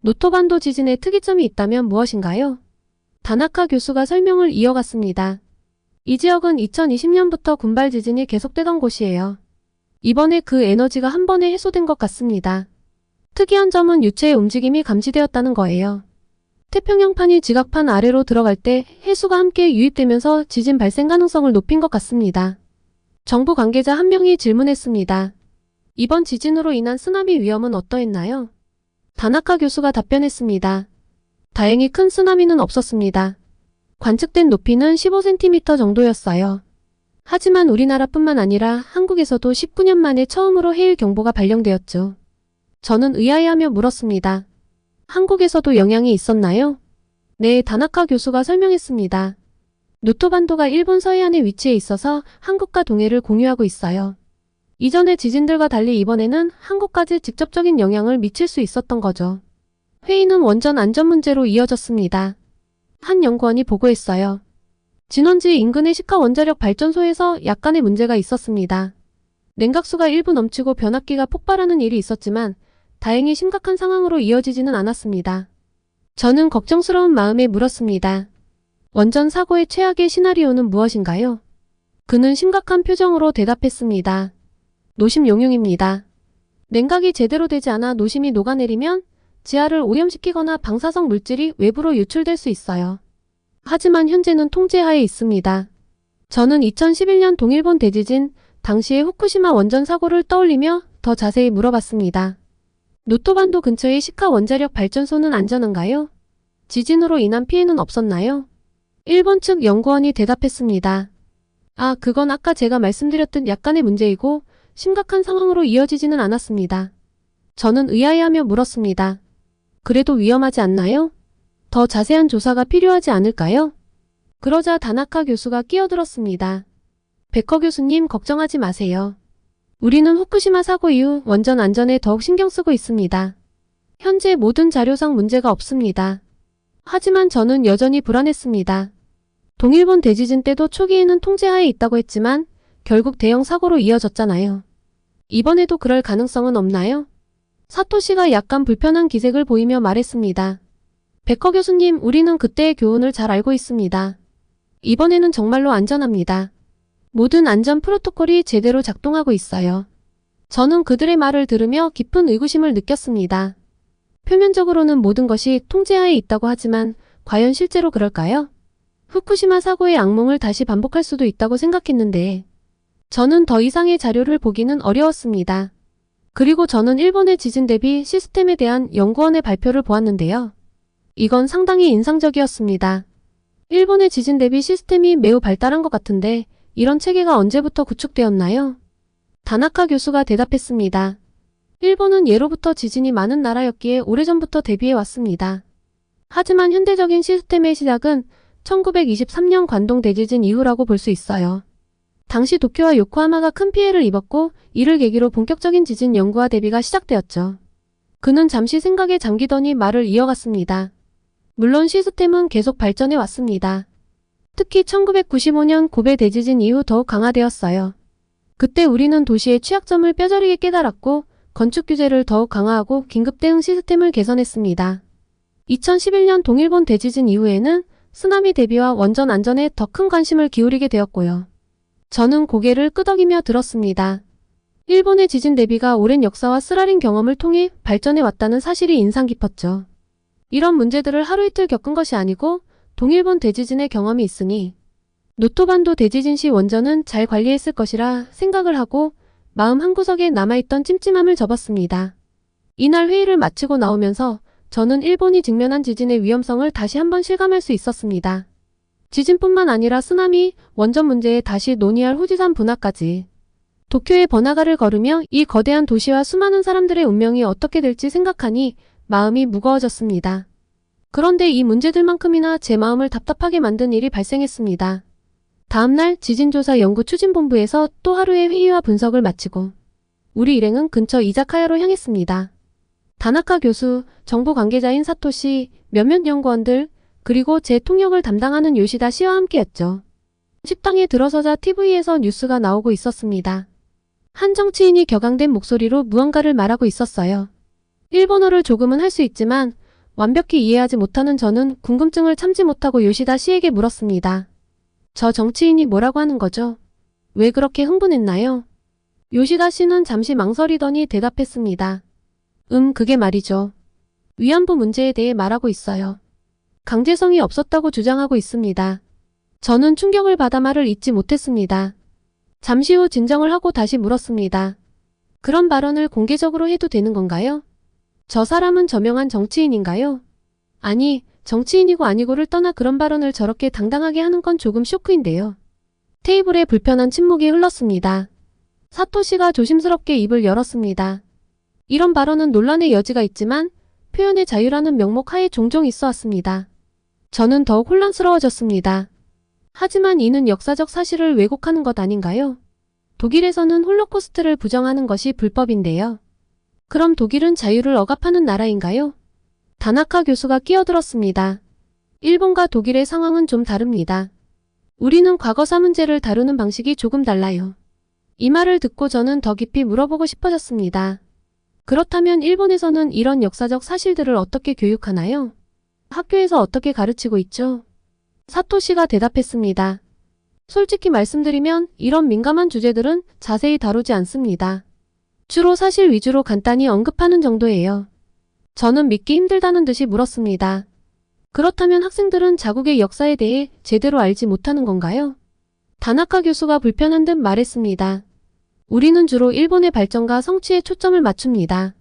노토반도 지진의 특이점이 있다면 무엇인가요? 다나카 교수가 설명을 이어갔습니다. 이 지역은 2020년부터 군발 지진이 계속되던 곳이에요. 이번에 그 에너지가 한 번에 해소된 것 같습니다. 특이한 점은 유체의 움직임이 감지되었다는 거예요. 태평양판이 지각판 아래로 들어갈 때 해수가 함께 유입되면서 지진 발생 가능성을 높인 것 같습니다. 정부 관계자 한 명이 질문했습니다. 이번 지진으로 인한 쓰나미 위험은 어떠했나요? 다나카 교수가 답변했습니다. 다행히 큰 쓰나미는 없었습니다. 관측된 높이는 15cm 정도였어요. 하지만 우리나라뿐만 아니라 한국에서도 19년 만에 처음으로 해일 경보가 발령되었죠. 저는 의아해하며 물었습니다. 한국에서도 영향이 있었나요? 네, 다나카 교수가 설명했습니다. 노토반도가 일본 서해안에 위치해 있어서 한국과 동해를 공유하고 있어요. 이전의 지진들과 달리 이번에는 한국까지 직접적인 영향을 미칠 수 있었던 거죠. 회의는 원전 안전 문제로 이어졌습니다. 한 연구원이 보고했어요. 진원지 인근의 시카 원자력 발전소에서 약간의 문제가 있었습니다. 냉각수가 일부 넘치고 변압기가 폭발하는 일이 있었지만 다행히 심각한 상황으로 이어지지는 않았습니다. 저는 걱정스러운 마음에 물었습니다. 원전 사고의 최악의 시나리오는 무엇인가요? 그는 심각한 표정으로 대답했습니다. 노심 용융입니다. 냉각이 제대로 되지 않아 노심이 녹아내리면 지하를 오염시키거나 방사성 물질이 외부로 유출될 수 있어요. 하지만 현재는 통제하에 있습니다. 저는 2011년 동일본 대지진 당시의 후쿠시마 원전 사고를 떠올리며 더 자세히 물어봤습니다. 노토반도 근처의 시카 원자력 발전소는 안전한가요? 지진으로 인한 피해는 없었나요? 일본 측 연구원이 대답했습니다. 아, 그건 아까 제가 말씀드렸던 약간의 문제이고 심각한 상황으로 이어지지는 않았습니다. 저는 의아해하며 물었습니다. 그래도 위험하지 않나요? 더 자세한 조사가 필요하지 않을까요? 그러자 다나카 교수가 끼어들었습니다. 베커 교수님, 걱정하지 마세요. 우리는 후쿠시마 사고 이후 원전 안전에 더욱 신경 쓰고 있습니다. 현재 모든 자료상 문제가 없습니다. 하지만 저는 여전히 불안했습니다. 동일본 대지진 때도 초기에는 통제하에 있다고 했지만 결국 대형 사고로 이어졌잖아요. 이번에도 그럴 가능성은 없나요? 사토시가 약간 불편한 기색을 보이며 말했습니다. 베커 교수님, 우리는 그때의 교훈을 잘 알고 있습니다. 이번에는 정말로 안전합니다. 모든 안전 프로토콜이 제대로 작동하고 있어요. 저는 그들의 말을 들으며 깊은 의구심을 느꼈습니다. 표면적으로는 모든 것이 통제하에 있다고 하지만 과연 실제로 그럴까요? 후쿠시마 사고의 악몽을 다시 반복할 수도 있다고 생각했는데 저는 더 이상의 자료를 보기는 어려웠습니다. 그리고 저는 일본의 지진 대비 시스템에 대한 연구원의 발표를 보았는데요. 이건 상당히 인상적이었습니다. 일본의 지진 대비 시스템이 매우 발달한 것 같은데 이런 체계가 언제부터 구축되었나요? 다나카 교수가 대답했습니다. 일본은 예로부터 지진이 많은 나라였기에 오래전부터 대비해 왔습니다. 하지만 현대적인 시스템의 시작은 1923년 관동 대지진 이후라고 볼 수 있어요. 당시 도쿄와 요코하마가 큰 피해를 입었고 이를 계기로 본격적인 지진 연구와 대비가 시작되었죠. 그는 잠시 생각에 잠기더니 말을 이어갔습니다. 물론 시스템은 계속 발전해 왔습니다. 특히 1995년 고베 대지진 이후 더욱 강화되었어요. 그때 우리는 도시의 취약점을 뼈저리게 깨달았고 건축 규제를 더욱 강화하고 긴급 대응 시스템을 개선했습니다. 2011년 동일본 대지진 이후에는 쓰나미 대비와 원전 안전에 더 큰 관심을 기울이게 되었고요. 저는 고개를 끄덕이며 들었습니다. 일본의 지진 대비가 오랜 역사와 쓰라린 경험을 통해 발전해 왔다는 사실이 인상 깊었죠. 이런 문제들을 하루 이틀 겪은 것이 아니고 동일본 대지진의 경험이 있으니 노토반도 대지진 시 원전은 잘 관리했을 것이라 생각을 하고 마음 한구석에 남아있던 찜찜함을 접었습니다. 이날 회의를 마치고 나오면서 저는 일본이 직면한 지진의 위험성을 다시 한번 실감할 수 있었습니다. 지진뿐만 아니라 쓰나미, 원전 문제에 다시 논의할 후지산 분화까지. 도쿄의 번화가를 걸으며 이 거대한 도시와 수많은 사람들의 운명이 어떻게 될지 생각하니 마음이 무거워졌습니다. 그런데 이 문제들만큼이나 제 마음을 답답하게 만든 일이 발생했습니다. 다음날 지진조사 연구추진본부에서 또 하루의 회의와 분석을 마치고 우리 일행은 근처 이자카야로 향했습니다. 다나카 교수, 정부 관계자인 사토시, 몇몇 연구원들, 그리고 제 통역을 담당하는 요시다 씨와 함께였죠. 식당에 들어서자 TV에서 뉴스가 나오고 있었습니다. 한 정치인이 격앙된 목소리로 무언가를 말하고 있었어요. 일본어를 조금은 할 수 있지만 완벽히 이해하지 못하는 저는 궁금증을 참지 못하고 요시다 씨에게 물었습니다. 저 정치인이 뭐라고 하는 거죠? 왜 그렇게 흥분했나요? 요시다 씨는 잠시 망설이더니 대답했습니다. 그게 말이죠. 위안부 문제에 대해 말하고 있어요. 강제성이 없었다고 주장하고 있습니다. 저는 충격을 받아 말을 잇지 못했습니다. 잠시 후 진정을 하고 다시 물었습니다. 그런 발언을 공개적으로 해도 되는 건가요? 저 사람은 저명한 정치인인가요? 아니, 정치인이고 아니고를 떠나 그런 발언을 저렇게 당당하게 하는 건 조금 쇼크인데요. 테이블에 불편한 침묵이 흘렀습니다. 사토시가 조심스럽게 입을 열었습니다. 이런 발언은 논란의 여지가 있지만 표현의 자유라는 명목 하에 종종 있어 왔습니다. 저는 더욱 혼란스러워졌습니다. 하지만 이는 역사적 사실을 왜곡하는 것 아닌가요? 독일에서는 홀로코스트를 부정하는 것이 불법인데요. 그럼 독일은 자유를 억압하는 나라인가요? 다나카 교수가 끼어들었습니다. 일본과 독일의 상황은 좀 다릅니다. 우리는 과거사 문제를 다루는 방식이 조금 달라요. 이 말을 듣고 저는 더 깊이 물어보고 싶어졌습니다. 그렇다면 일본에서는 이런 역사적 사실들을 어떻게 교육하나요? 학교에서 어떻게 가르치고 있죠? 사토시가 대답했습니다. 솔직히 말씀드리면 이런 민감한 주제들은 자세히 다루지 않습니다. 주로 사실 위주로 간단히 언급하는 정도예요. 저는 믿기 힘들다는 듯이 물었습니다. 그렇다면 학생들은 자국의 역사에 대해 제대로 알지 못하는 건가요? 다나카 교수가 불편한 듯 말했습니다. 우리는 주로 일본의 발전과 성취에 초점을 맞춥니다.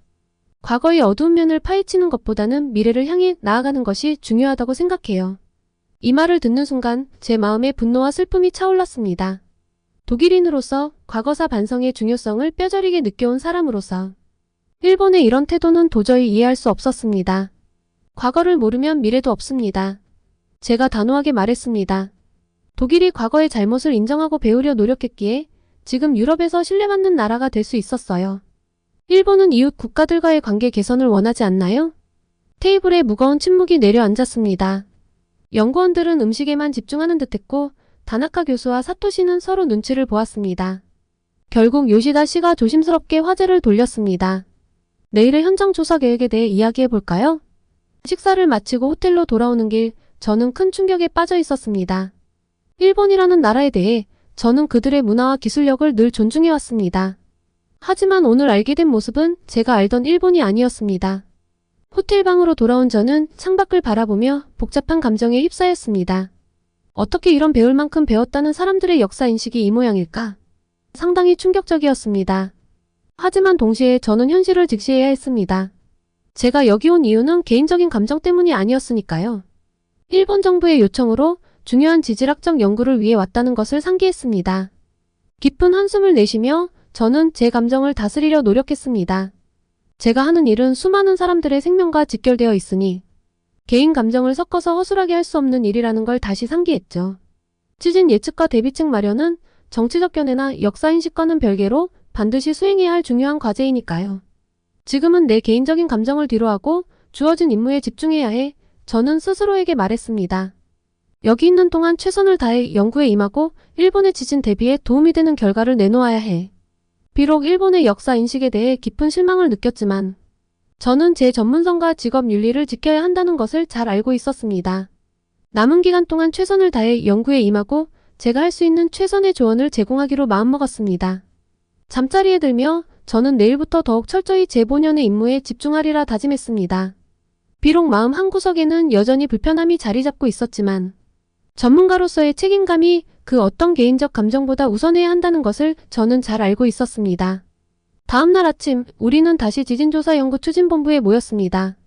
과거의 어두운 면을 파헤치는 것보다는 미래를 향해 나아가는 것이 중요하다고 생각해요. 이 말을 듣는 순간 제 마음에 분노와 슬픔이 차올랐습니다. 독일인으로서 과거사 반성의 중요성을 뼈저리게 느껴온 사람으로서 일본의 이런 태도는 도저히 이해할 수 없었습니다. 과거를 모르면 미래도 없습니다. 제가 단호하게 말했습니다. 독일이 과거의 잘못을 인정하고 배우려 노력했기에 지금 유럽에서 신뢰받는 나라가 될 수 있었어요. 일본은 이웃 국가들과의 관계 개선을 원하지 않나요? 테이블에 무거운 침묵이 내려앉았습니다. 연구원들은 음식에만 집중하는 듯했고 다나카 교수와 사토시는 서로 눈치를 보았습니다. 결국 요시다 씨가 조심스럽게 화제를 돌렸습니다. 내일의 현장 조사 계획에 대해 이야기해볼까요? 식사를 마치고 호텔로 돌아오는 길 저는 큰 충격에 빠져 있었습니다. 일본이라는 나라에 대해 저는 그들의 문화와 기술력을 늘 존중해왔습니다. 하지만 오늘 알게 된 모습은 제가 알던 일본이 아니었습니다. 호텔방으로 돌아온 저는 창밖을 바라보며 복잡한 감정에 휩싸였습니다. 어떻게 이런 배울 만큼 배웠다는 사람들의 역사인식이 이 모양일까? 상당히 충격적이었습니다. 하지만 동시에 저는 현실을 직시해야 했습니다. 제가 여기 온 이유는 개인적인 감정 때문이 아니었으니까요. 일본 정부의 요청으로 중요한 지질학적 연구를 위해 왔다는 것을 상기했습니다. 깊은 한숨을 내쉬며 저는 제 감정을 다스리려 노력했습니다. 제가 하는 일은 수많은 사람들의 생명과 직결되어 있으니 개인 감정을 섞어서 허술하게 할 수 없는 일이라는 걸 다시 상기했죠. 지진 예측과 대비책 마련은 정치적 견해나 역사인식과는 별개로 반드시 수행해야 할 중요한 과제이니까요. 지금은 내 개인적인 감정을 뒤로하고 주어진 임무에 집중해야 해 저는 스스로에게 말했습니다. 여기 있는 동안 최선을 다해 연구에 임하고 일본의 지진 대비에 도움이 되는 결과를 내놓아야 해. 비록 일본의 역사 인식에 대해 깊은 실망을 느꼈지만 저는 제 전문성과 직업 윤리를 지켜야 한다는 것을 잘 알고 있었습니다. 남은 기간 동안 최선을 다해 연구에 임하고 제가 할 수 있는 최선의 조언을 제공하기로 마음먹었습니다. 잠자리에 들며 저는 내일부터 더욱 철저히 제 본연의 임무에 집중하리라 다짐했습니다. 비록 마음 한구석에는 여전히 불편함이 자리 잡고 있었지만 전문가로서의 책임감이 그 어떤 개인적 감정보다 우선해야 한다는 것을 저는 잘 알고 있었습니다. 다음 날 아침 우리는 다시 지진조사연구추진본부에 모였습니다.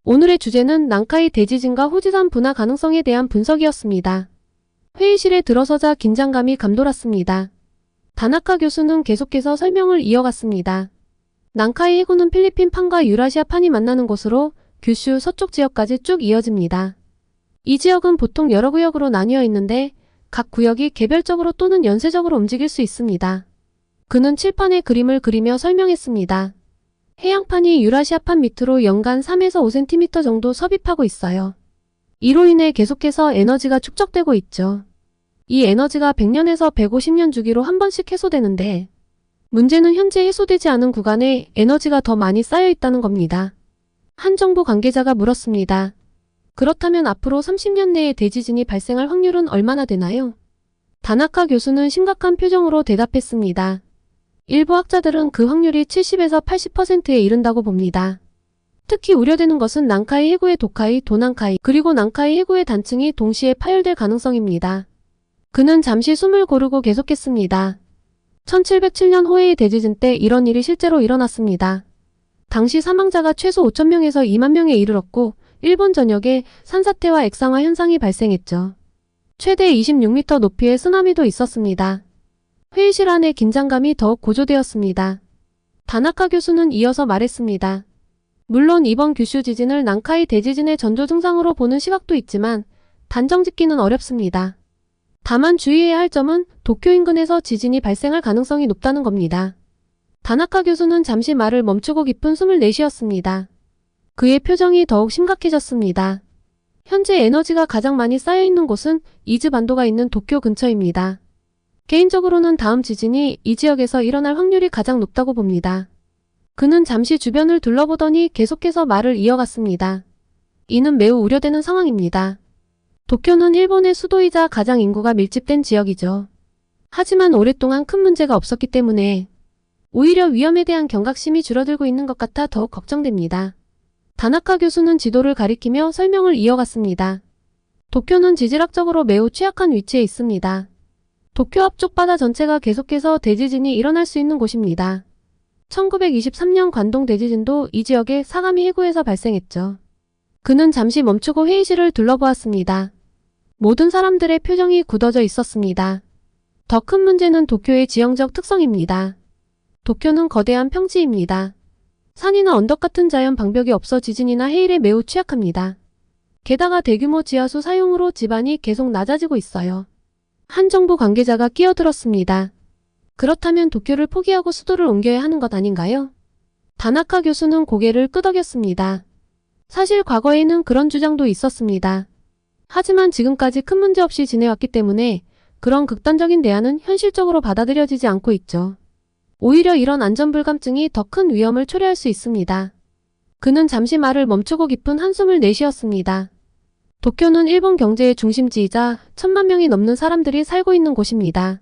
오늘의 주제는 난카이 대지진과 후지산 분화 가능성에 대한 분석이었습니다. 회의실에 들어서자 긴장감이 감돌았습니다. 다나카 교수는 계속해서 설명을 이어갔습니다. 난카이 해구는 필리핀판과 유라시아판이 만나는 곳으로 규슈 서쪽 지역까지 쭉 이어집니다. 이 지역은 보통 여러 구역으로 나뉘어 있는데 각 구역이 개별적으로 또는 연쇄적으로 움직일 수 있습니다. 그는 칠판에 그림을 그리며 설명했습니다. 해양판이 유라시아판 밑으로 연간 3에서 5cm 정도 섭입하고 있어요. 이로 인해 계속해서 에너지가 축적되고 있죠. 이 에너지가 100년에서 150년 주기로 한 번씩 해소되는데 문제는 현재 해소되지 않은 구간에 에너지가 더 많이 쌓여 있다는 겁니다. 한 정부 관계자가 물었습니다. 그렇다면 앞으로 30년 내에 대지진이 발생할 확률은 얼마나 되나요? 다나카 교수는 심각한 표정으로 대답했습니다. 일부 학자들은 그 확률이 70에서 80%에 이른다고 봅니다. 특히 우려되는 것은 난카이 해구의 도카이, 도난카이, 그리고 난카이 해구의 단층이 동시에 파열될 가능성입니다. 그는 잠시 숨을 고르고 계속했습니다. 1707년 호에이 대지진 때 이런 일이 실제로 일어났습니다. 당시 사망자가 최소 5,000명에서 2만 명에 이르렀고 일본 전역에 산사태와 액상화 현상이 발생했죠. 최대 26m 높이의 쓰나미도 있었습니다. 회의실 안의 긴장감이 더욱 고조되었습니다. 다나카 교수는 이어서 말했습니다. 물론 이번 규슈 지진을 난카이 대지진의 전조 증상으로 보는 시각도 있지만 단정 짓기는 어렵습니다. 다만 주의해야 할 점은 도쿄 인근에서 지진이 발생할 가능성이 높다는 겁니다. 다나카 교수는 잠시 말을 멈추고 깊은 숨을 내쉬었습니다. 그의 표정이 더욱 심각해졌습니다. 현재 에너지가 가장 많이 쌓여있는 곳은 이즈 반도가 있는 도쿄 근처입니다. 개인적으로는 다음 지진이 이 지역에서 일어날 확률이 가장 높다고 봅니다. 그는 잠시 주변을 둘러보더니 계속해서 말을 이어갔습니다. 이는 매우 우려되는 상황입니다. 도쿄는 일본의 수도이자 가장 인구가 밀집된 지역이죠. 하지만 오랫동안 큰 문제가 없었기 때문에 오히려 위험에 대한 경각심이 줄어들고 있는 것 같아 더욱 걱정됩니다. 다나카 교수는 지도를 가리키며 설명을 이어갔습니다. 도쿄는 지질학적으로 매우 취약한 위치에 있습니다. 도쿄 앞쪽 바다 전체가 계속해서 대지진이 일어날 수 있는 곳입니다. 1923년 관동 대지진도 이 지역의 사가미 해구에서 발생했죠. 그는 잠시 멈추고 회의실을 둘러보았습니다. 모든 사람들의 표정이 굳어져 있었습니다. 더 큰 문제는 도쿄의 지형적 특성입니다. 도쿄는 거대한 평지입니다. 산이나 언덕 같은 자연 방벽이 없어 지진이나 해일에 매우 취약합니다. 게다가 대규모 지하수 사용으로 지반이 계속 낮아지고 있어요. 한 정부 관계자가 끼어들었습니다. 그렇다면 도쿄를 포기하고 수도를 옮겨야 하는 것 아닌가요? 다나카 교수는 고개를 끄덕였습니다. 사실 과거에는 그런 주장도 있었습니다. 하지만 지금까지 큰 문제 없이 지내왔기 때문에 그런 극단적인 대안은 현실적으로 받아들여지지 않고 있죠. 오히려 이런 안전불감증이 더 큰 위험을 초래할 수 있습니다. 그는 잠시 말을 멈추고 깊은 한숨을 내쉬었습니다. 도쿄는 일본 경제의 중심지이자 1,000만 명이 넘는 사람들이 살고 있는 곳입니다.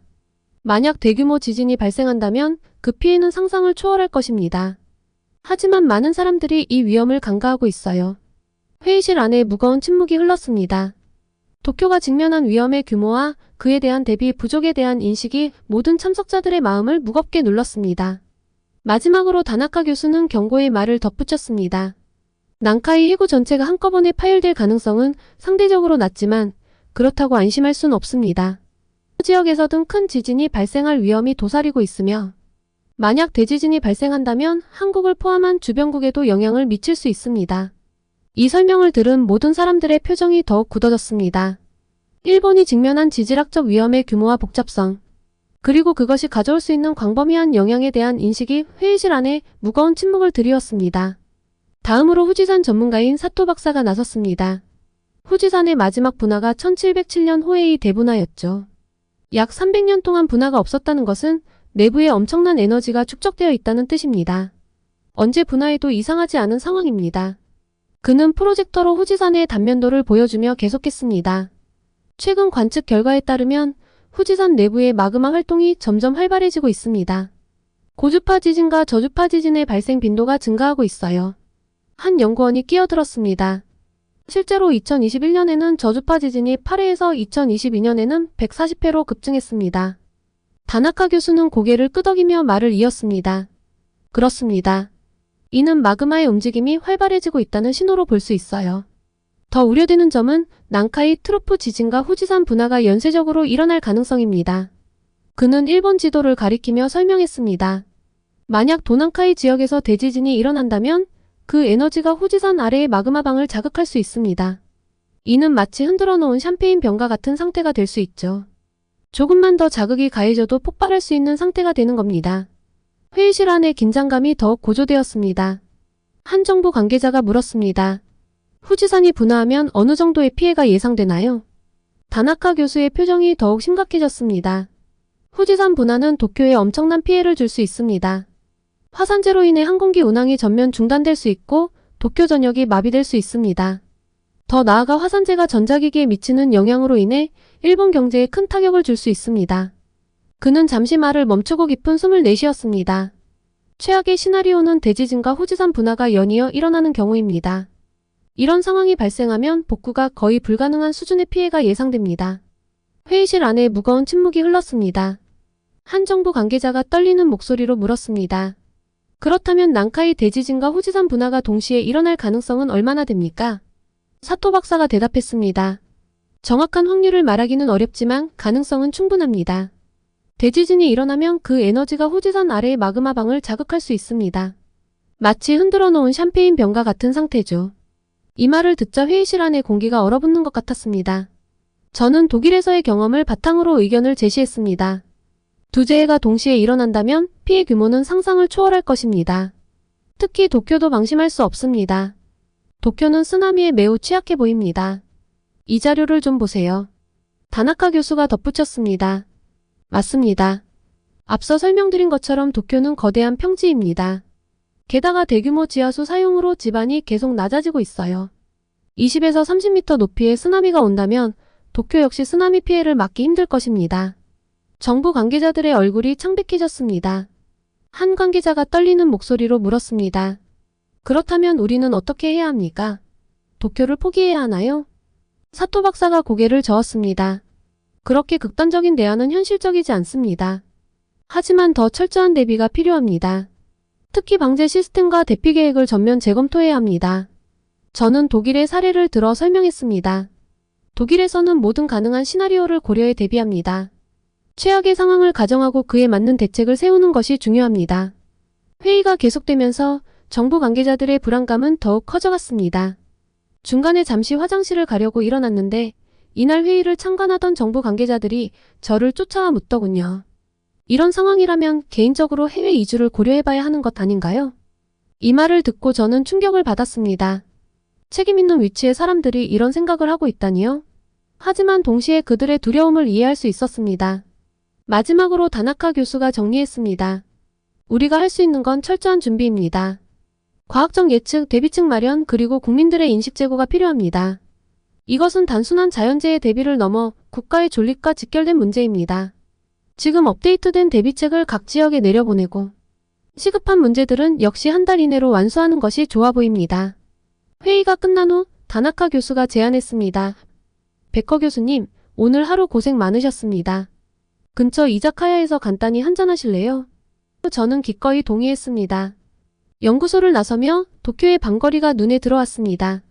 만약 대규모 지진이 발생한다면 그 피해는 상상을 초월할 것입니다. 하지만 많은 사람들이 이 위험을 간과하고 있어요. 회의실 안에 무거운 침묵이 흘렀습니다. 도쿄가 직면한 위험의 규모와 그에 대한 대비 부족에 대한 인식이 모든 참석자들의 마음을 무겁게 눌렀습니다. 마지막으로 다나카 교수는 경고의 말을 덧붙였습니다. 난카이 해구 전체가 한꺼번에 파열될 가능성은 상대적으로 낮지만 그렇다고 안심할 순 없습니다. 지역에서든 큰 지진이 발생할 위험이 도사리고 있으며 만약 대지진이 발생한다면 한국을 포함한 주변국에도 영향을 미칠 수 있습니다. 이 설명을 들은 모든 사람들의 표정이 더욱 굳어졌습니다. 일본이 직면한 지질학적 위험의 규모와 복잡성, 그리고 그것이 가져올 수 있는 광범위한 영향에 대한 인식이 회의실 안에 무거운 침묵을 드리웠습니다. 다음으로 후지산 전문가인 사토 박사가 나섰습니다. 후지산의 마지막 분화가 1707년 호에이 대분화였죠. 약 300년 동안 분화가 없었다는 것은 내부에 엄청난 에너지가 축적되어 있다는 뜻입니다. 언제 분화해도 이상하지 않은 상황입니다. 그는 프로젝터로 후지산의 단면도를 보여주며 계속했습니다. 최근 관측 결과에 따르면 후지산 내부의 마그마 활동이 점점 활발해지고 있습니다. 고주파 지진과 저주파 지진의 발생 빈도가 증가하고 있어요. 한 연구원이 끼어들었습니다. 실제로 2021년에는 저주파 지진이 8회에서 2022년에는 140회로 급증했습니다. 다나카 교수는 고개를 끄덕이며 말을 이었습니다. 그렇습니다. 이는 마그마의 움직임이 활발해지고 있다는 신호로 볼 수 있어요. 더 우려되는 점은 난카이 트로프 지진과 후지산 분화가 연쇄적으로 일어날 가능성입니다. 그는 일본 지도를 가리키며 설명했습니다. 만약 도난카이 지역에서 대지진이 일어난다면 그 에너지가 후지산 아래의 마그마방을 자극할 수 있습니다. 이는 마치 흔들어 놓은 샴페인 병과 같은 상태가 될 수 있죠. 조금만 더 자극이 가해져도 폭발할 수 있는 상태가 되는 겁니다. 회의실 안의 긴장감이 더욱 고조되었습니다. 한 정부 관계자가 물었습니다. 후지산이 분화하면 어느 정도의 피해가 예상되나요? 다나카 교수의 표정이 더욱 심각해졌습니다. 후지산 분화는 도쿄에 엄청난 피해를 줄 수 있습니다. 화산재로 인해 항공기 운항이 전면 중단될 수 있고 도쿄 전역이 마비될 수 있습니다. 더 나아가 화산재가 전자기기에 미치는 영향으로 인해 일본 경제에 큰 타격을 줄 수 있습니다. 그는 잠시 말을 멈추고 깊은 숨을 내쉬었습니다. 최악의 시나리오는 대지진과 후지산 분화가 연이어 일어나는 경우입니다. 이런 상황이 발생하면 복구가 거의 불가능한 수준의 피해가 예상됩니다. 회의실 안에 무거운 침묵이 흘렀습니다. 한 정부 관계자가 떨리는 목소리로 물었습니다. 그렇다면 난카이 대지진과 후지산 분화가 동시에 일어날 가능성은 얼마나 됩니까? 사토 박사가 대답했습니다. 정확한 확률을 말하기는 어렵지만 가능성은 충분합니다. 대지진이 일어나면 그 에너지가 후지산 아래의 마그마방을 자극할 수 있습니다. 마치 흔들어 놓은 샴페인 병과 같은 상태죠. 이 말을 듣자 회의실 안의 공기가 얼어붙는 것 같았습니다. 저는 독일에서의 경험을 바탕으로 의견을 제시했습니다. 두 재해가 동시에 일어난다면 피해 규모는 상상을 초월할 것입니다. 특히 도쿄도 방심할 수 없습니다. 도쿄는 쓰나미에 매우 취약해 보입니다. 이 자료를 좀 보세요. 다나카 교수가 덧붙였습니다. 맞습니다. 앞서 설명드린 것처럼 도쿄는 거대한 평지입니다. 게다가 대규모 지하수 사용으로 지반이 계속 낮아지고 있어요. 20에서 30m 높이의 쓰나미가 온다면 도쿄 역시 쓰나미 피해를 막기 힘들 것입니다. 정부 관계자들의 얼굴이 창백해졌습니다. 한 관계자가 떨리는 목소리로 물었습니다. 그렇다면 우리는 어떻게 해야 합니까? 도쿄를 포기해야 하나요? 사토 박사가 고개를 저었습니다. 그렇게 극단적인 대안은 현실적이지 않습니다. 하지만 더 철저한 대비가 필요합니다. 특히 방제 시스템과 대피 계획을 전면 재검토해야 합니다. 저는 독일의 사례를 들어 설명했습니다. 독일에서는 모든 가능한 시나리오를 고려해 대비합니다. 최악의 상황을 가정하고 그에 맞는 대책을 세우는 것이 중요합니다. 회의가 계속되면서 정부 관계자들의 불안감은 더욱 커져갔습니다. 중간에 잠시 화장실을 가려고 일어났는데 이날 회의를 참관하던 정부 관계자들이 저를 쫓아와 묻더군요. 이런 상황이라면 개인적으로 해외 이주를 고려해봐야 하는 것 아닌가요? 이 말을 듣고 저는 충격을 받았습니다. 책임 있는 위치의 사람들이 이런 생각을 하고 있다니요? 하지만 동시에 그들의 두려움을 이해할 수 있었습니다. 마지막으로 다나카 교수가 정리했습니다. 우리가 할 수 있는 건 철저한 준비입니다. 과학적 예측, 대비책 마련, 그리고 국민들의 인식 제고가 필요합니다. 이것은 단순한 자연재해 대비를 넘어 국가의 존립과 직결된 문제입니다. 지금 업데이트된 대비책을 각 지역에 내려보내고 시급한 문제들은 역시 한 달 이내로 완수하는 것이 좋아 보입니다. 회의가 끝난 후 다나카 교수가 제안했습니다. 백허 교수님, 오늘 하루 고생 많으셨습니다. 근처 이자카야에서 간단히 한잔하실래요? 저는 기꺼이 동의했습니다. 연구소를 나서며 도쿄의 방거리가 눈에 들어왔습니다.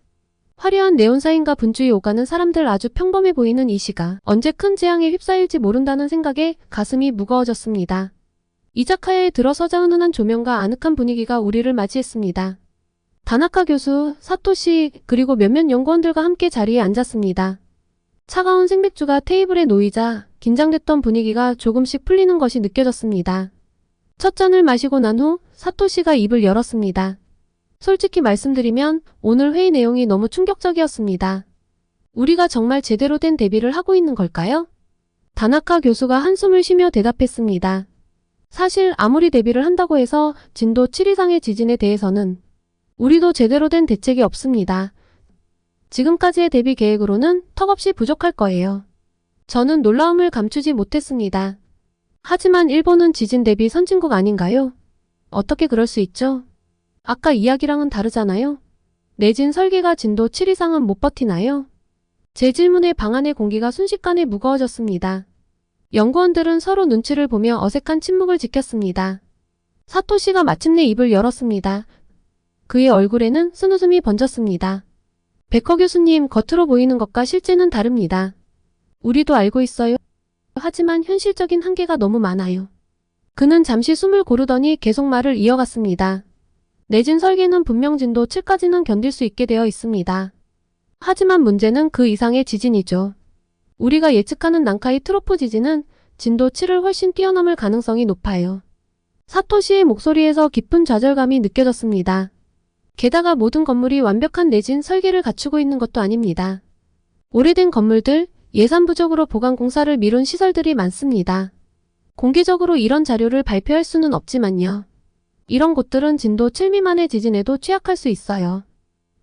화려한 네온사인과 분주히 오가는 사람들 아주 평범해 보이는 이 시가 언제 큰 재앙에 휩싸일지 모른다는 생각에 가슴이 무거워졌습니다. 이자카야에 들어서자 은은한 조명과 아늑한 분위기가 우리를 맞이했습니다. 다나카 교수, 사토시, 그리고 몇몇 연구원들과 함께 자리에 앉았습니다. 차가운 생맥주가 테이블에 놓이자 긴장됐던 분위기가 조금씩 풀리는 것이 느껴졌습니다. 첫 잔을 마시고 난 후 사토시가 입을 열었습니다. 솔직히 말씀드리면 오늘 회의 내용이 너무 충격적이었습니다. 우리가 정말 제대로 된 대비를 하고 있는 걸까요? 다나카 교수가 한숨을 쉬며 대답했습니다. 사실 아무리 대비를 한다고 해서 진도 7 이상의 지진에 대해서는 우리도 제대로 된 대책이 없습니다. 지금까지의 대비 계획으로는 턱없이 부족할 거예요. 저는 놀라움을 감추지 못했습니다. 하지만 일본은 지진 대비 선진국 아닌가요? 어떻게 그럴 수 있죠? 아까 이야기랑은 다르잖아요? 내진 설계가 진도 7 이상은 못 버티나요? 제 질문에 방 안의 공기가 순식간에 무거워졌습니다. 연구원들은 서로 눈치를 보며 어색한 침묵을 지켰습니다. 사토시가 마침내 입을 열었습니다. 그의 얼굴에는 쓴웃음이 번졌습니다. 백허 교수님, 겉으로 보이는 것과 실제는 다릅니다. 우리도 알고 있어요. 하지만 현실적인 한계가 너무 많아요. 그는 잠시 숨을 고르더니 계속 말을 이어갔습니다. 내진 설계는 분명 진도 7까지는 견딜 수 있게 되어 있습니다. 하지만 문제는 그 이상의 지진이죠. 우리가 예측하는 난카이 트로프 지진은 진도 7을 훨씬 뛰어넘을 가능성이 높아요. 사토시의 목소리에서 깊은 좌절감이 느껴졌습니다. 게다가 모든 건물이 완벽한 내진 설계를 갖추고 있는 것도 아닙니다. 오래된 건물들, 예산 부족으로 보강 공사를 미룬 시설들이 많습니다. 공개적으로 이런 자료를 발표할 수는 없지만요. 이런 곳들은 진도 7 미만의 지진에도 취약할 수 있어요.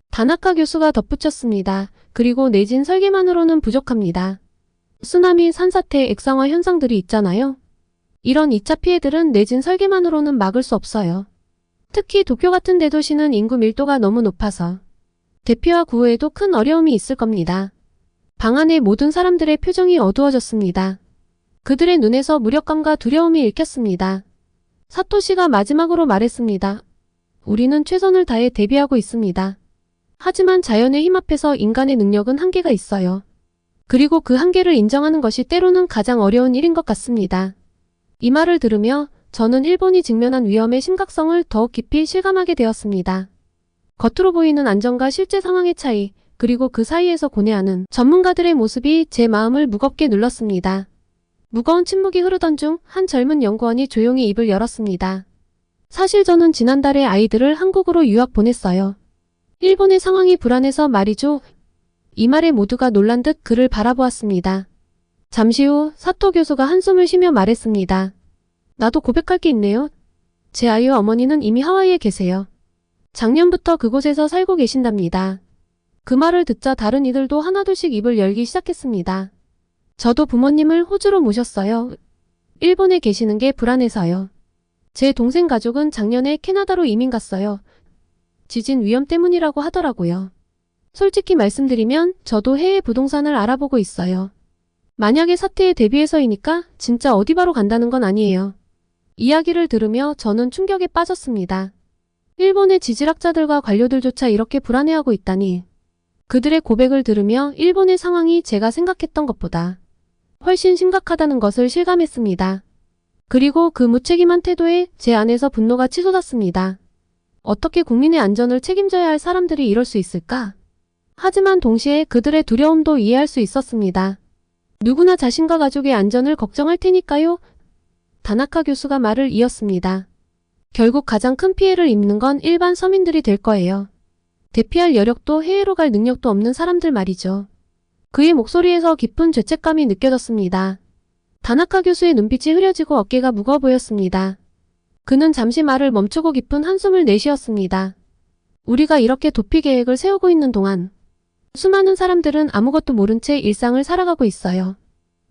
다나카 교수가 덧붙였습니다. 그리고 내진 설계만으로는 부족합니다. 쓰나미, 산사태, 액상화 현상들이 있잖아요. 이런 2차 피해들은 내진 설계만으로는 막을 수 없어요. 특히 도쿄 같은 대도시는 인구 밀도가 너무 높아서 대피와 구호에도 큰 어려움이 있을 겁니다. 방 안의 모든 사람들의 표정이 어두워졌습니다. 그들의 눈에서 무력감과 두려움이 읽혔습니다. 사토시가 마지막으로 말했습니다. 우리는 최선을 다해 대비하고 있습니다. 하지만 자연의 힘 앞에서 인간의 능력은 한계가 있어요. 그리고 그 한계를 인정하는 것이 때로는 가장 어려운 일인 것 같습니다. 이 말을 들으며 저는 일본이 직면한 위험의 심각성을 더욱 깊이 실감하게 되었습니다. 겉으로 보이는 안전과 실제 상황의 차이, 그리고 그 사이에서 고뇌하는 전문가들의 모습이 제 마음을 무겁게 눌렀습니다. 무거운 침묵이 흐르던 중 한 젊은 연구원이 조용히 입을 열었습니다. 사실 저는 지난달에 아이들을 한국으로 유학 보냈어요. 일본의 상황이 불안해서 말이죠. 이 말에 모두가 놀란 듯 그를 바라보았습니다. 잠시 후 사토 교수가 한숨을 쉬며 말했습니다. 나도 고백할 게 있네요. 제 아이와 어머니는 이미 하와이에 계세요. 작년부터 그곳에서 살고 계신답니다. 그 말을 듣자 다른 이들도 하나둘씩 입을 열기 시작했습니다. 저도 부모님을 호주로 모셨어요. 일본에 계시는 게 불안해서요. 제 동생 가족은 작년에 캐나다로 이민 갔어요. 지진 위험 때문이라고 하더라고요. 솔직히 말씀드리면 저도 해외 부동산을 알아보고 있어요. 만약에 사태에 대비해서이니까 진짜 어디 바로 간다는 건 아니에요. 이야기를 들으며 저는 충격에 빠졌습니다. 일본의 지질학자들과 관료들조차 이렇게 불안해하고 있다니. 그들의 고백을 들으며 일본의 상황이 제가 생각했던 것보다 훨씬 심각하다는 것을 실감했습니다. 그리고 그 무책임한 태도에 제 안에서 분노가 치솟았습니다. 어떻게 국민의 안전을 책임져야 할 사람들이 이럴 수 있을까? 하지만 동시에 그들의 두려움도 이해할 수 있었습니다. 누구나 자신과 가족의 안전을 걱정할 테니까요. 다나카 교수가 말을 이었습니다. 결국 가장 큰 피해를 입는 건 일반 서민들이 될 거예요. 대피할 여력도 해외로 갈 능력도 없는 사람들 말이죠. 그의 목소리에서 깊은 죄책감이 느껴졌습니다. 다나카 교수의 눈빛이 흐려지고 어깨가 무거워 보였습니다. 그는 잠시 말을 멈추고 깊은 한숨을 내쉬었습니다. 우리가 이렇게 도피 계획을 세우고 있는 동안 수많은 사람들은 아무것도 모른 채 일상을 살아가고 있어요.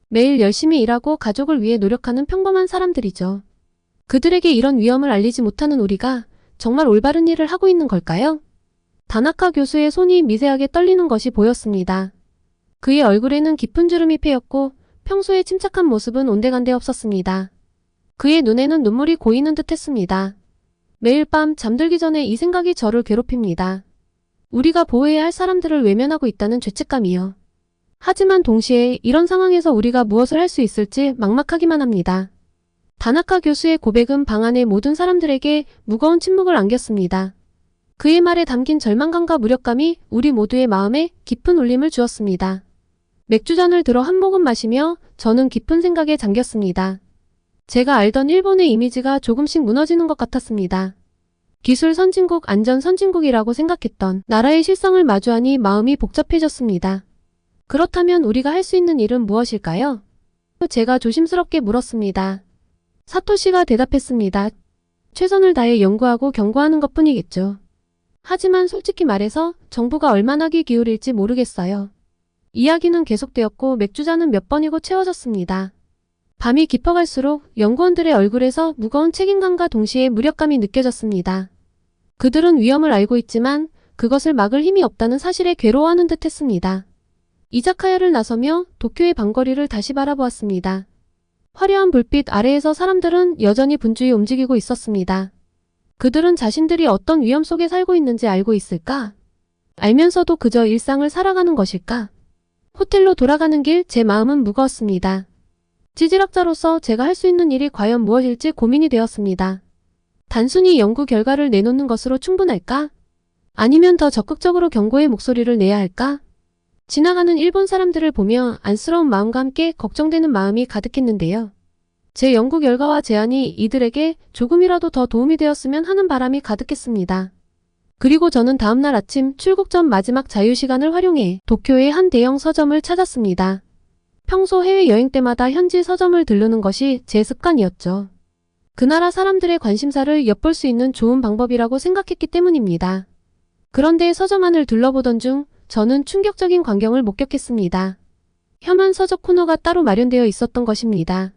매일 열심히 일하고 가족을 위해 노력하는 평범한 사람들이죠. 그들에게 이런 위험을 알리지 못하는 우리가 정말 올바른 일을 하고 있는 걸까요? 다나카 교수의 손이 미세하게 떨리는 것이 보였습니다. 그의 얼굴에는 깊은 주름이 패였고 평소에 침착한 모습은 온데간데 없었습니다. 그의 눈에는 눈물이 고이는 듯 했습니다. 매일 밤 잠들기 전에 이 생각이 저를 괴롭힙니다. 우리가 보호해야 할 사람들을 외면하고 있다는 죄책감이요. 하지만 동시에 이런 상황에서 우리가 무엇을 할 수 있을지 막막하기만 합니다. 다나카 교수의 고백은 방 안의 모든 사람들에게 무거운 침묵을 안겼습니다. 그의 말에 담긴 절망감과 무력감이 우리 모두의 마음에 깊은 울림을 주었습니다. 맥주잔을 들어 한 모금 마시며 저는 깊은 생각에 잠겼습니다. 제가 알던 일본의 이미지가 조금씩 무너지는 것 같았습니다. 기술 선진국, 안전 선진국이라고 생각했던 나라의 실상을 마주하니 마음이 복잡해졌습니다. 그렇다면 우리가 할 수 있는 일은 무엇일까요? 제가 조심스럽게 물었습니다. 사토시가 대답했습니다. 최선을 다해 연구하고 경고하는 것뿐이겠죠. 하지만 솔직히 말해서 정부가 얼마나 귀 기울일지 모르겠어요. 이야기는 계속되었고 맥주잔은 몇 번이고 채워졌습니다. 밤이 깊어갈수록 연구원들의 얼굴에서 무거운 책임감과 동시에 무력감이 느껴졌습니다. 그들은 위험을 알고 있지만 그것을 막을 힘이 없다는 사실에 괴로워하는 듯 했습니다. 이자카야를 나서며 도쿄의 방거리를 다시 바라보았습니다. 화려한 불빛 아래에서 사람들은 여전히 분주히 움직이고 있었습니다. 그들은 자신들이 어떤 위험 속에 살고 있는지 알고 있을까? 알면서도 그저 일상을 살아가는 것일까? 호텔로 돌아가는 길 제 마음은 무거웠습니다. 지질학자로서 제가 할 수 있는 일이 과연 무엇일지 고민이 되었습니다. 단순히 연구 결과를 내놓는 것으로 충분할까? 아니면 더 적극적으로 경고의 목소리를 내야 할까? 지나가는 일본 사람들을 보며 안쓰러운 마음과 함께 걱정되는 마음이 가득했는데요. 제 연구 결과와 제안이 이들에게 조금이라도 더 도움이 되었으면 하는 바람이 가득했습니다. 그리고 저는 다음날 아침 출국 전 마지막 자유시간을 활용해 도쿄의 한 대형 서점을 찾았습니다. 평소 해외여행 때마다 현지 서점을 들르는 것이 제 습관이었죠. 그 나라 사람들의 관심사를 엿볼 수 있는 좋은 방법이라고 생각했기 때문입니다. 그런데 서점 안을 둘러보던 중 저는 충격적인 광경을 목격했습니다. 혐한 서적 코너가 따로 마련되어 있었던 것입니다.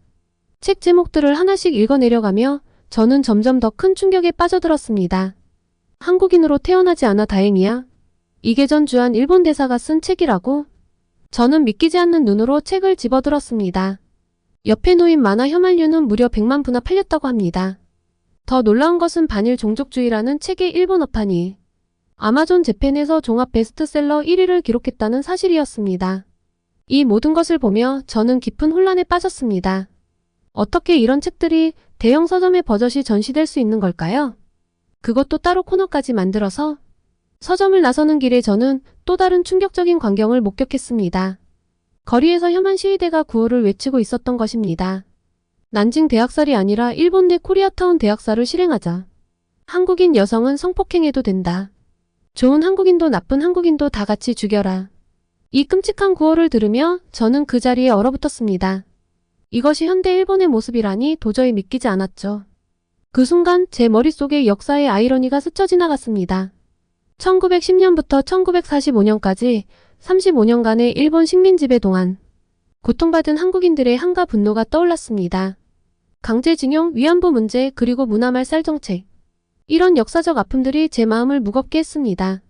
책 제목들을 하나씩 읽어내려가며 저는 점점 더 큰 충격에 빠져들었습니다. 한국인으로 태어나지 않아 다행이야. 이계전 주한 일본 대사가 쓴 책이라고? 저는 믿기지 않는 눈으로 책을 집어들었습니다. 옆에 놓인 만화 혐한류는 무려 100만 부나 팔렸다고 합니다. 더 놀라운 것은 반일 종족주의라는 책의 일본어판이 아마존 재팬에서 종합 베스트셀러 1위를 기록했다는 사실이었습니다. 이 모든 것을 보며 저는 깊은 혼란에 빠졌습니다. 어떻게 이런 책들이 대형 서점에 버젓이 전시될 수 있는 걸까요? 그것도 따로 코너까지 만들어서? 서점을 나서는 길에 저는 또 다른 충격적인 광경을 목격했습니다. 거리에서 혐한 시위대가 구호를 외치고 있었던 것입니다. 난징 대학살이 아니라 일본 내 코리아타운 대학살을 실행하자. 한국인 여성은 성폭행해도 된다. 좋은 한국인도 나쁜 한국인도 다 같이 죽여라. 이 끔찍한 구호를 들으며 저는 그 자리에 얼어붙었습니다. 이것이 현대 일본의 모습이라니 도저히 믿기지 않았죠. 그 순간 제 머릿속에 역사의 아이러니가 스쳐 지나갔습니다. 1910년부터 1945년까지 35년간의 일본 식민지배 동안 고통받은 한국인들의 한가 분노가 떠올랐습니다. 강제징용, 위안부 문제, 그리고 문화말 정책. 이런 역사적 아픔들이 제 마음을 무겁게 했습니다.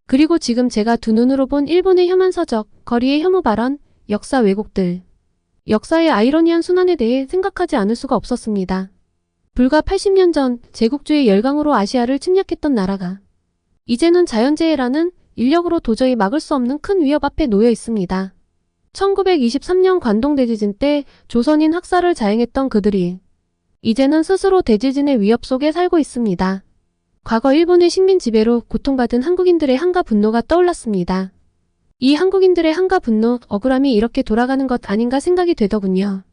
그리고 지금 제가 두 눈으로 본 일본의 혐한 서적, 거리의 혐오 발언, 역사 왜곡들. 역사의 아이러니한 순환에 대해 생각하지 않을 수가 없었습니다. 불과 80년 전 제국주의 열강으로 아시아를 침략했던 나라가 이제는 자연재해라는 인력으로 도저히 막을 수 없는 큰 위협 앞에 놓여 있습니다. 1923년 관동 대지진 때 조선인 학살을 자행했던 그들이 이제는 스스로 대지진의 위협 속에 살고 있습니다. 과거 일본의 식민 지배로 고통받은 한국인들의 한가 분노가 떠올랐습니다. 이 한국인들의 한가 분노, 억울함이 이렇게 돌아가는 것 아닌가 생각이 되더군요.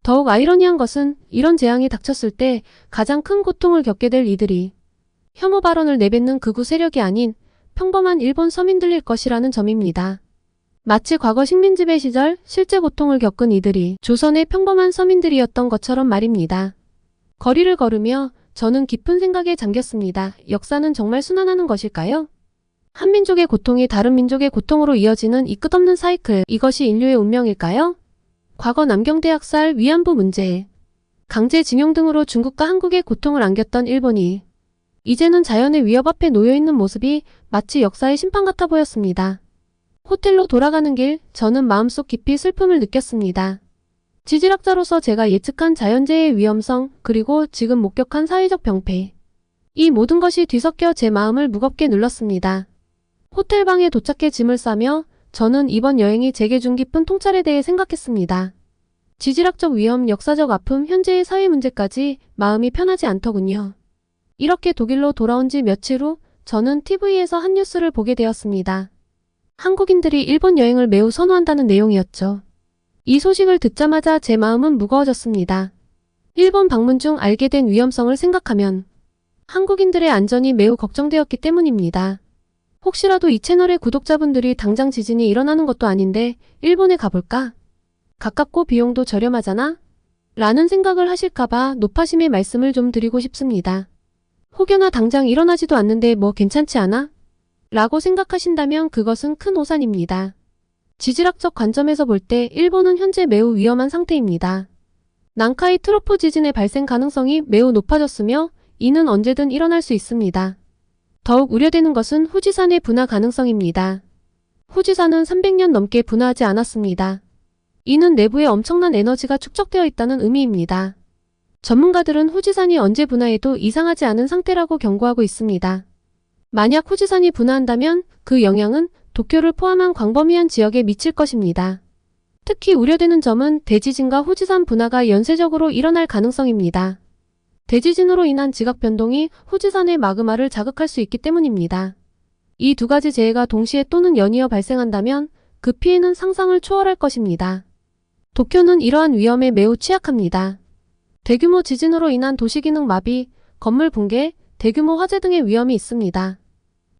더욱 아이러니한 것은 이런 재앙이 닥쳤을 때 가장 큰 고통을 겪게 될 이들이 혐오 발언을 내뱉는 극우 세력이 아닌 평범한 일본 서민들일 것이라는 점입니다. 마치 과거 식민지배 시절 실제 고통을 겪은 이들이 조선의 평범한 서민들이었던 것처럼 말입니다. 거리를 걸으며 저는 깊은 생각에 잠겼습니다. 역사는 정말 순환하는 것일까요? 한 민족의 고통이 다른 민족의 고통으로 이어지는 이 끝없는 사이클, 이것이 인류의 운명일까요? 과거 남경대 학살, 위안부 문제. 강제징용 등으로 중국과 한국에 고통을 안겼던 일본이 이제는 자연의 위협 앞에 놓여있는 모습이 마치 역사의 심판 같아 보였습니다. 호텔로 돌아가는 길, 저는 마음속 깊이 슬픔을 느꼈습니다. 지질학자로서 제가 예측한 자연재해의 위험성, 그리고 지금 목격한 사회적 병폐. 이 모든 것이 뒤섞여 제 마음을 무겁게 눌렀습니다. 호텔방에 도착해 짐을 싸며 저는 이번 여행이 제게 준 깊은 통찰에 대해 생각했습니다. 지질학적 위험, 역사적 아픔, 현재의 사회 문제까지 마음이 편하지 않더군요. 이렇게 독일로 돌아온 지 며칠 후 저는 TV에서 한 뉴스를 보게 되었습니다. 한국인들이 일본 여행을 매우 선호한다는 내용이었죠. 이 소식을 듣자마자 제 마음은 무거워졌습니다. 일본 방문 중 알게 된 위험성을 생각하면 한국인들의 안전이 매우 걱정되었기 때문입니다. 혹시라도 이 채널의 구독자분들이 당장 지진이 일어나는 것도 아닌데 일본에 가볼까? 가깝고 비용도 저렴하잖아? 라는 생각을 하실까봐 노파심의 말씀을 좀 드리고 싶습니다. 혹여나 당장 일어나지도 않는데 뭐 괜찮지 않아? 라고 생각하신다면 그것은 큰 오산입니다. 지질학적 관점에서 볼 때 일본은 현재 매우 위험한 상태입니다. 난카이 트로프 지진의 발생 가능성이 매우 높아졌으며 이는 언제든 일어날 수 있습니다. 더욱 우려되는 것은 후지산의 분화 가능성입니다. 후지산은 300년 넘게 분화하지 않았습니다. 이는 내부에 엄청난 에너지가 축적되어 있다는 의미입니다. 전문가들은 후지산이 언제 분화해도 이상하지 않은 상태라고 경고하고 있습니다. 만약 후지산이 분화한다면 그 영향은 도쿄를 포함한 광범위한 지역에 미칠 것입니다. 특히 우려되는 점은 대지진과 후지산 분화가 연쇄적으로 일어날 가능성입니다. 대지진으로 인한 지각 변동이 후지산의 마그마를 자극할 수 있기 때문입니다. 이 두 가지 재해가 동시에 또는 연이어 발생한다면 그 피해는 상상을 초월할 것입니다. 도쿄는 이러한 위험에 매우 취약합니다. 대규모 지진으로 인한 도시기능 마비, 건물 붕괴, 대규모 화재 등의 위험이 있습니다.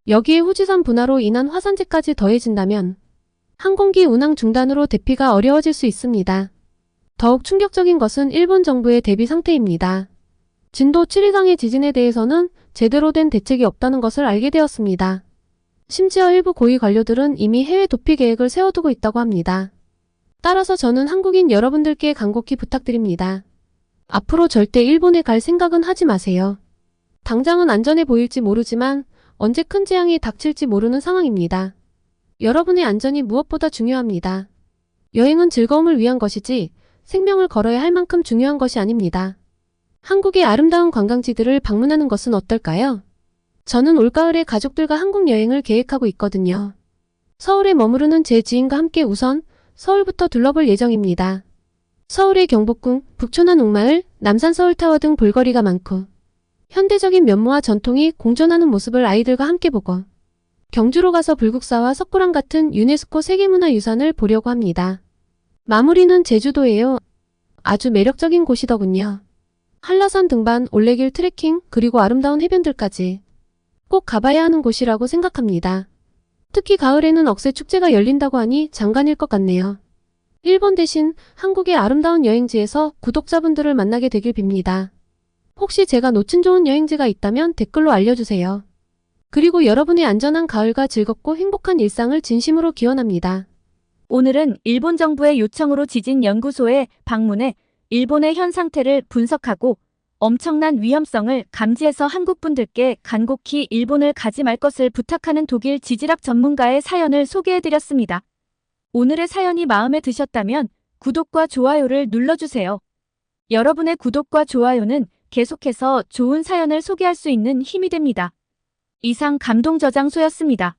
여기에 후지산 분화로 인한 화산재까지 더해진다면 항공기 운항 중단으로 대피가 어려워질 수 있습니다. 더욱 충격적인 것은 일본 정부의 대비 상태입니다. 진도 7 이상의 지진에 대해서는 제대로 된 대책이 없다는 것을 알게 되었습니다. 심지어 일부 고위 관료들은 이미 해외 도피 계획을 세워두고 있다고 합니다. 따라서 저는 한국인 여러분들께 간곡히 부탁드립니다. 앞으로 절대 일본에 갈 생각은 하지 마세요. 당장은 안전해 보일지 모르지만 언제 큰 재앙이 닥칠지 모르는 상황입니다. 여러분의 안전이 무엇보다 중요합니다. 여행은 즐거움을 위한 것이지 생명을 걸어야 할 만큼 중요한 것이 아닙니다. 한국의 아름다운 관광지들을 방문하는 것은 어떨까요? 저는 올가을에 가족들과 한국 여행을 계획하고 있거든요. 서울에 머무르는 제 지인과 함께 우선 서울부터 둘러볼 예정입니다. 서울의 경복궁, 북촌한 옥마을, 남산 서울타워 등 볼거리가 많고 현대적인 면모와 전통이 공존하는 모습을 아이들과 함께 보고 경주로 가서 불국사와 석굴암 같은 유네스코 세계문화유산을 보려고 합니다. 마무리는 제주도예요. 아주 매력적인 곳이더군요. 한라산 등반, 올레길 트레킹, 그리고 아름다운 해변들까지 꼭 가봐야 하는 곳이라고 생각합니다. 특히 가을에는 억새축제가 열린다고 하니 장관일 것 같네요. 일본 대신 한국의 아름다운 여행지에서 구독자분들을 만나게 되길 빕니다. 혹시 제가 놓친 좋은 여행지가 있다면 댓글로 알려주세요. 그리고 여러분의 안전한 가을과 즐겁고 행복한 일상을 진심으로 기원합니다. 오늘은 일본 정부의 요청으로 지진연구소에 방문해 일본의 현 상태를 분석하고 엄청난 위험성을 감지해서 한국분들께 간곡히 일본을 가지 말 것을 부탁하는 독일 지질학 전문가의 사연을 소개해드렸습니다. 오늘의 사연이 마음에 드셨다면 구독과 좋아요를 눌러주세요. 여러분의 구독과 좋아요는 계속해서 좋은 사연을 소개할 수 있는 힘이 됩니다. 이상 감동저장소였습니다.